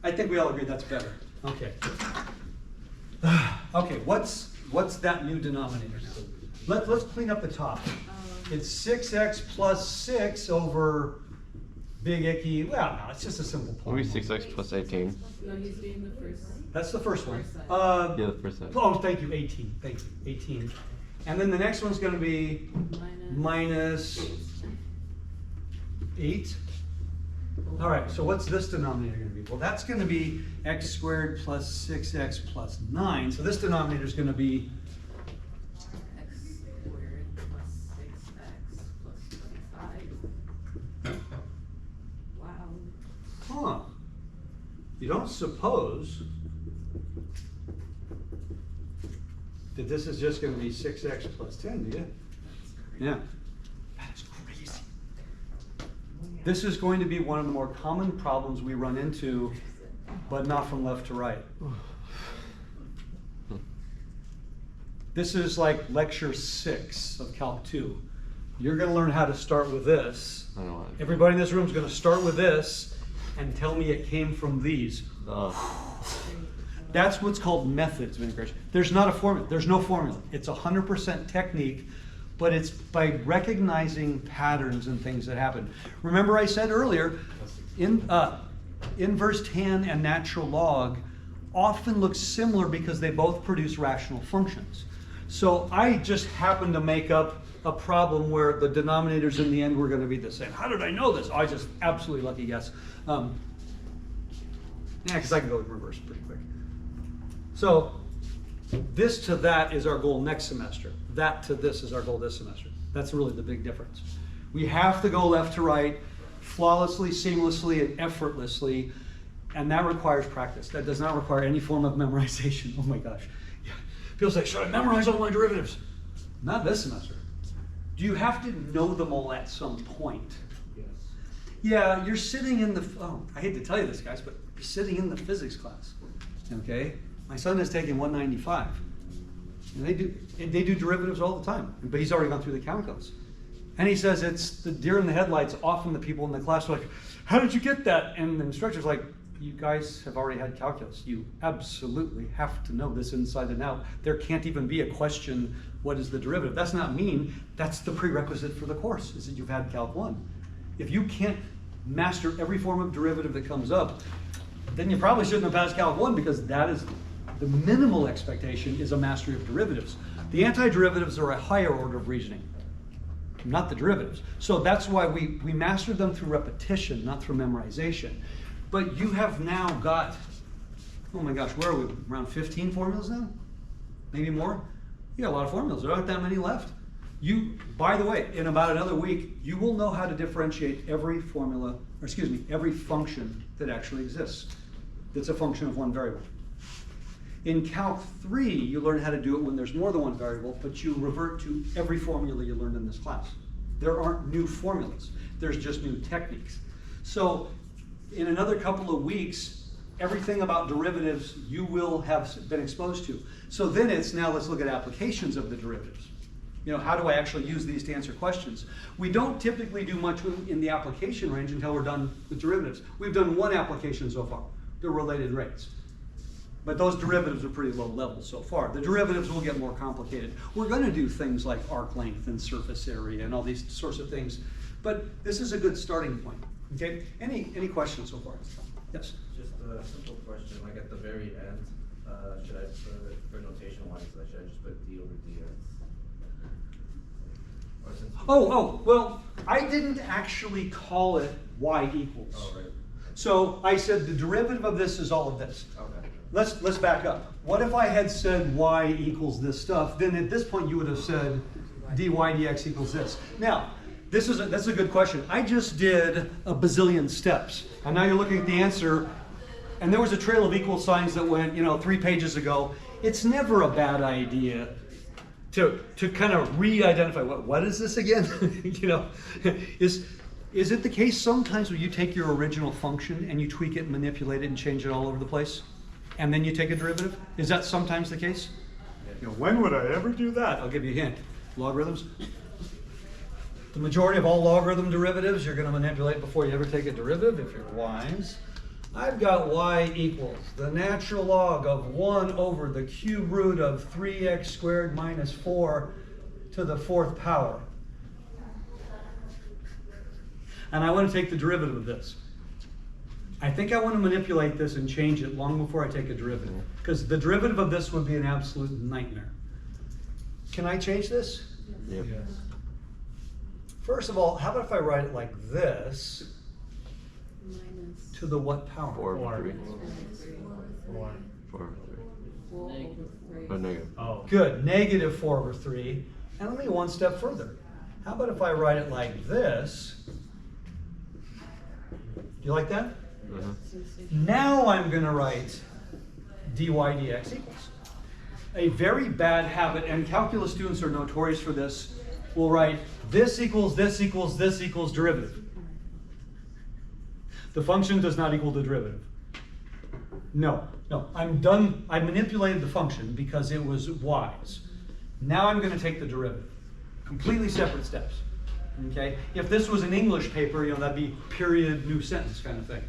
I think we all agree that's better. Okay. Okay, what's that new denominator now? Let's clean up the top. it's 6x plus 6 over big icky, well, no, it's just a simple Maybe point. 6x plus 18. No, he's doing the first. That's the first one. First side. Yeah, the first side. Oh, thank you, 18, thank you, 18. And then the next one's gonna be minus 8. All right, so what's this denominator gonna be? Well, that's gonna be x squared plus 6x plus 9. So this denominator is gonna be, X squared plus 6x plus 25. Wow. huh. You don't suppose that this is just gonna be 6x plus 10, do you? Yeah. That's crazy. This is going to be one of the more common problems we run into, but not from left to right. This is like lecture 6 of Calc 2. You're gonna learn how to start with this. I don't know. Everybody in this room is gonna start with this and tell me it came from these. That's what's called methods of integration. There's not a formula, there's no formula. It's 100% technique, but it's by recognizing patterns and things that happen. Remember I said earlier, inverse tan and natural log often look similar because they both produce rational functions. So I just happened to make up a problem where the denominators in the end were going to be the same. How did I know this? I just absolutely lucky guess. Yeah, because I can go in reverse pretty quick. So this to that is our goal next semester. That to this is our goal this semester. That's really the big difference. We have to go left to right flawlessly, seamlessly, and effortlessly, and that requires practice. That does not require any form of memorization. Oh my gosh. Yeah. People say, should I memorize all my derivatives? Not this semester. Do you have to know them all at some point? Yes. Yeah, you're sitting in the, oh, I hate to tell you this, guys, but you're sitting in the physics class, okay? My son is taking 195, and they do derivatives all the time, but he's already gone through the calculus. And he says it's the deer in the headlights. Often the people in the class are like, how did you get that? And the instructor's like, you guys have already had calculus. You absolutely have to know this inside and out. There can't even be a question, what is the derivative? That's not mean, that's the prerequisite for the course, is that you've had Calc 1. If you can't master every form of derivative that comes up, then you probably shouldn't have passed Calc 1, because that is the minimal expectation, is a mastery of derivatives. The antiderivatives are a higher order of reasoning, not the derivatives. So that's why we mastered them through repetition, not through memorization. But you have now got, oh my gosh, where are we? Around 15 formulas now? Maybe more? You got a lot of formulas. There aren't that many left. You, by the way, in about another week, you will know how to differentiate every formula, or excuse me, every function that actually exists. That's a function of one variable. In Calc 3, you learn how to do it when there's more than one variable, but you revert to every formula you learned in this class. There aren't new formulas. There's just new techniques. So in another couple of weeks, everything about derivatives you will have been exposed to. So then it's now let's look at applications of the derivatives. You know, how do I actually use these to answer questions? We don't typically do much in the application range until we're done with derivatives. We've done one application so far, the related rates. But those derivatives are pretty low level so far. The derivatives will get more complicated. We're going to do things like arc length and surface area and all these sorts of things. But this is a good starting point. Okay? Any questions so far? Yes? Just a simple question, like at the very end, should I put, for notation wise, should I just put d over dx? Or since Well, I didn't actually call it y equals. Oh, right. So I said the derivative of this is all of this. Okay. Let's back up. What if I had said y equals this stuff? Then at this point you would have said dy dx equals this. Now, that's a good question. I just did a bazillion steps, and now you're looking at the answer, and there was a trail of equal signs that went, 3 pages ago. It's never a bad idea to kind of re-identify what is this again? Is it the case sometimes where you take your original function and you tweak it, manipulate it, and change it all over the place, and then you take a derivative? Is that sometimes the case? When would I ever do that? I'll give you a hint. Logarithms. The majority of all logarithm derivatives you're going to manipulate before you ever take a derivative, if you're wise. I've got y equals the natural log of 1 over the cube root of 3x squared minus 4 to the 4th power. and I want to take the derivative of this. I think I want to manipulate this and change it long before I take a derivative, because the derivative of this would be an absolute nightmare. Can I change this? Yep. First of all, how about if I write it like this, Minus to the what power? 4 Four. over 3. 4. 4 over 3. 4 over 3. Oh, negative. Oh. Good, negative 4 over 3. And let me go one step further. How about if I write it like this? Do you like that? Now I'm going to write dy dx equals. A very bad habit, and calculus students are notorious for this, will write this equals this equals this equals derivative. The function does not equal the derivative. No, I'm done. I manipulated the function because it was wise. Now I'm going to take the derivative. Completely separate steps. Okay? If this was an English paper, that'd be period, new sentence kind of thing.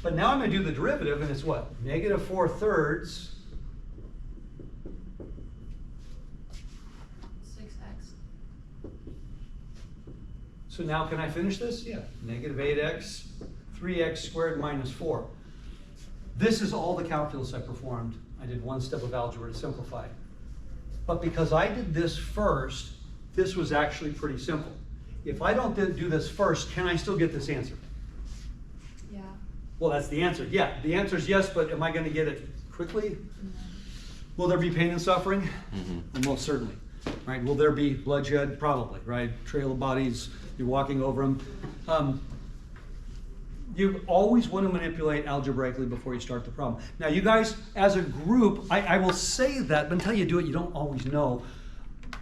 But now I'm going to do the derivative, and it's what? Negative 4/3. 6x. So now can I finish this? Yeah. Negative 8x, 3x squared minus 4. This is all the calculus I performed. I did one step of algebra to simplify. But because I did this first, this was actually pretty simple. If I don't do this first, can I still get this answer? Yeah. Well, that's the answer. Yeah, the answer is yes, but am I going to get it quickly? Will there be pain and suffering? Well, most certainly. Right? Will there be bloodshed? Probably. Right? Trail of bodies. You're walking over them. You always want to manipulate algebraically before you start the problem. Now, you guys, as a group, I will say that, but until you do it, you don't always know.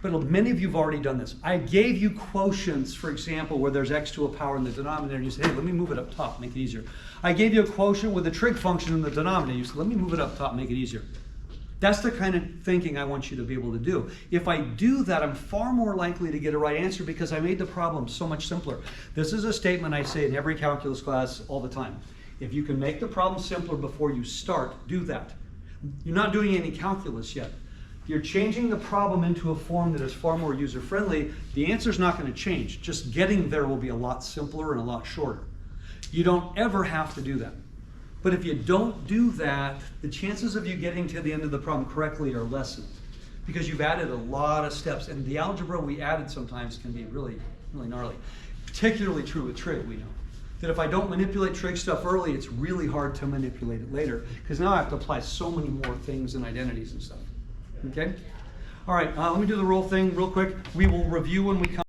But many of you have already done this. I gave you quotients, for example, where there's x to a power in the denominator, and you say, hey, let me move it up top, make it easier. I gave you a quotient with a trig function in the denominator. You said, let me move it up top, make it easier. That's the kind of thinking I want you to be able to do. If I do that, I'm far more likely to get a right answer because I made the problem so much simpler. This is a statement I say in every calculus class all the time. If you can make the problem simpler before you start, do that. You're not doing any calculus yet. You're changing the problem into a form that is far more user-friendly. The answer's not going to change. Just getting there will be a lot simpler and a lot shorter. You don't ever have to do that. But if you don't do that, the chances of you getting to the end of the problem correctly are lessened because you've added a lot of steps. And the algebra we added sometimes can be really, really gnarly. Particularly true with trig, we know. That if I don't manipulate trig stuff early, it's really hard to manipulate it later because now I have to apply so many more things and identities and stuff. Okay? All right, let me do the roll thing real quick. We will review when we come.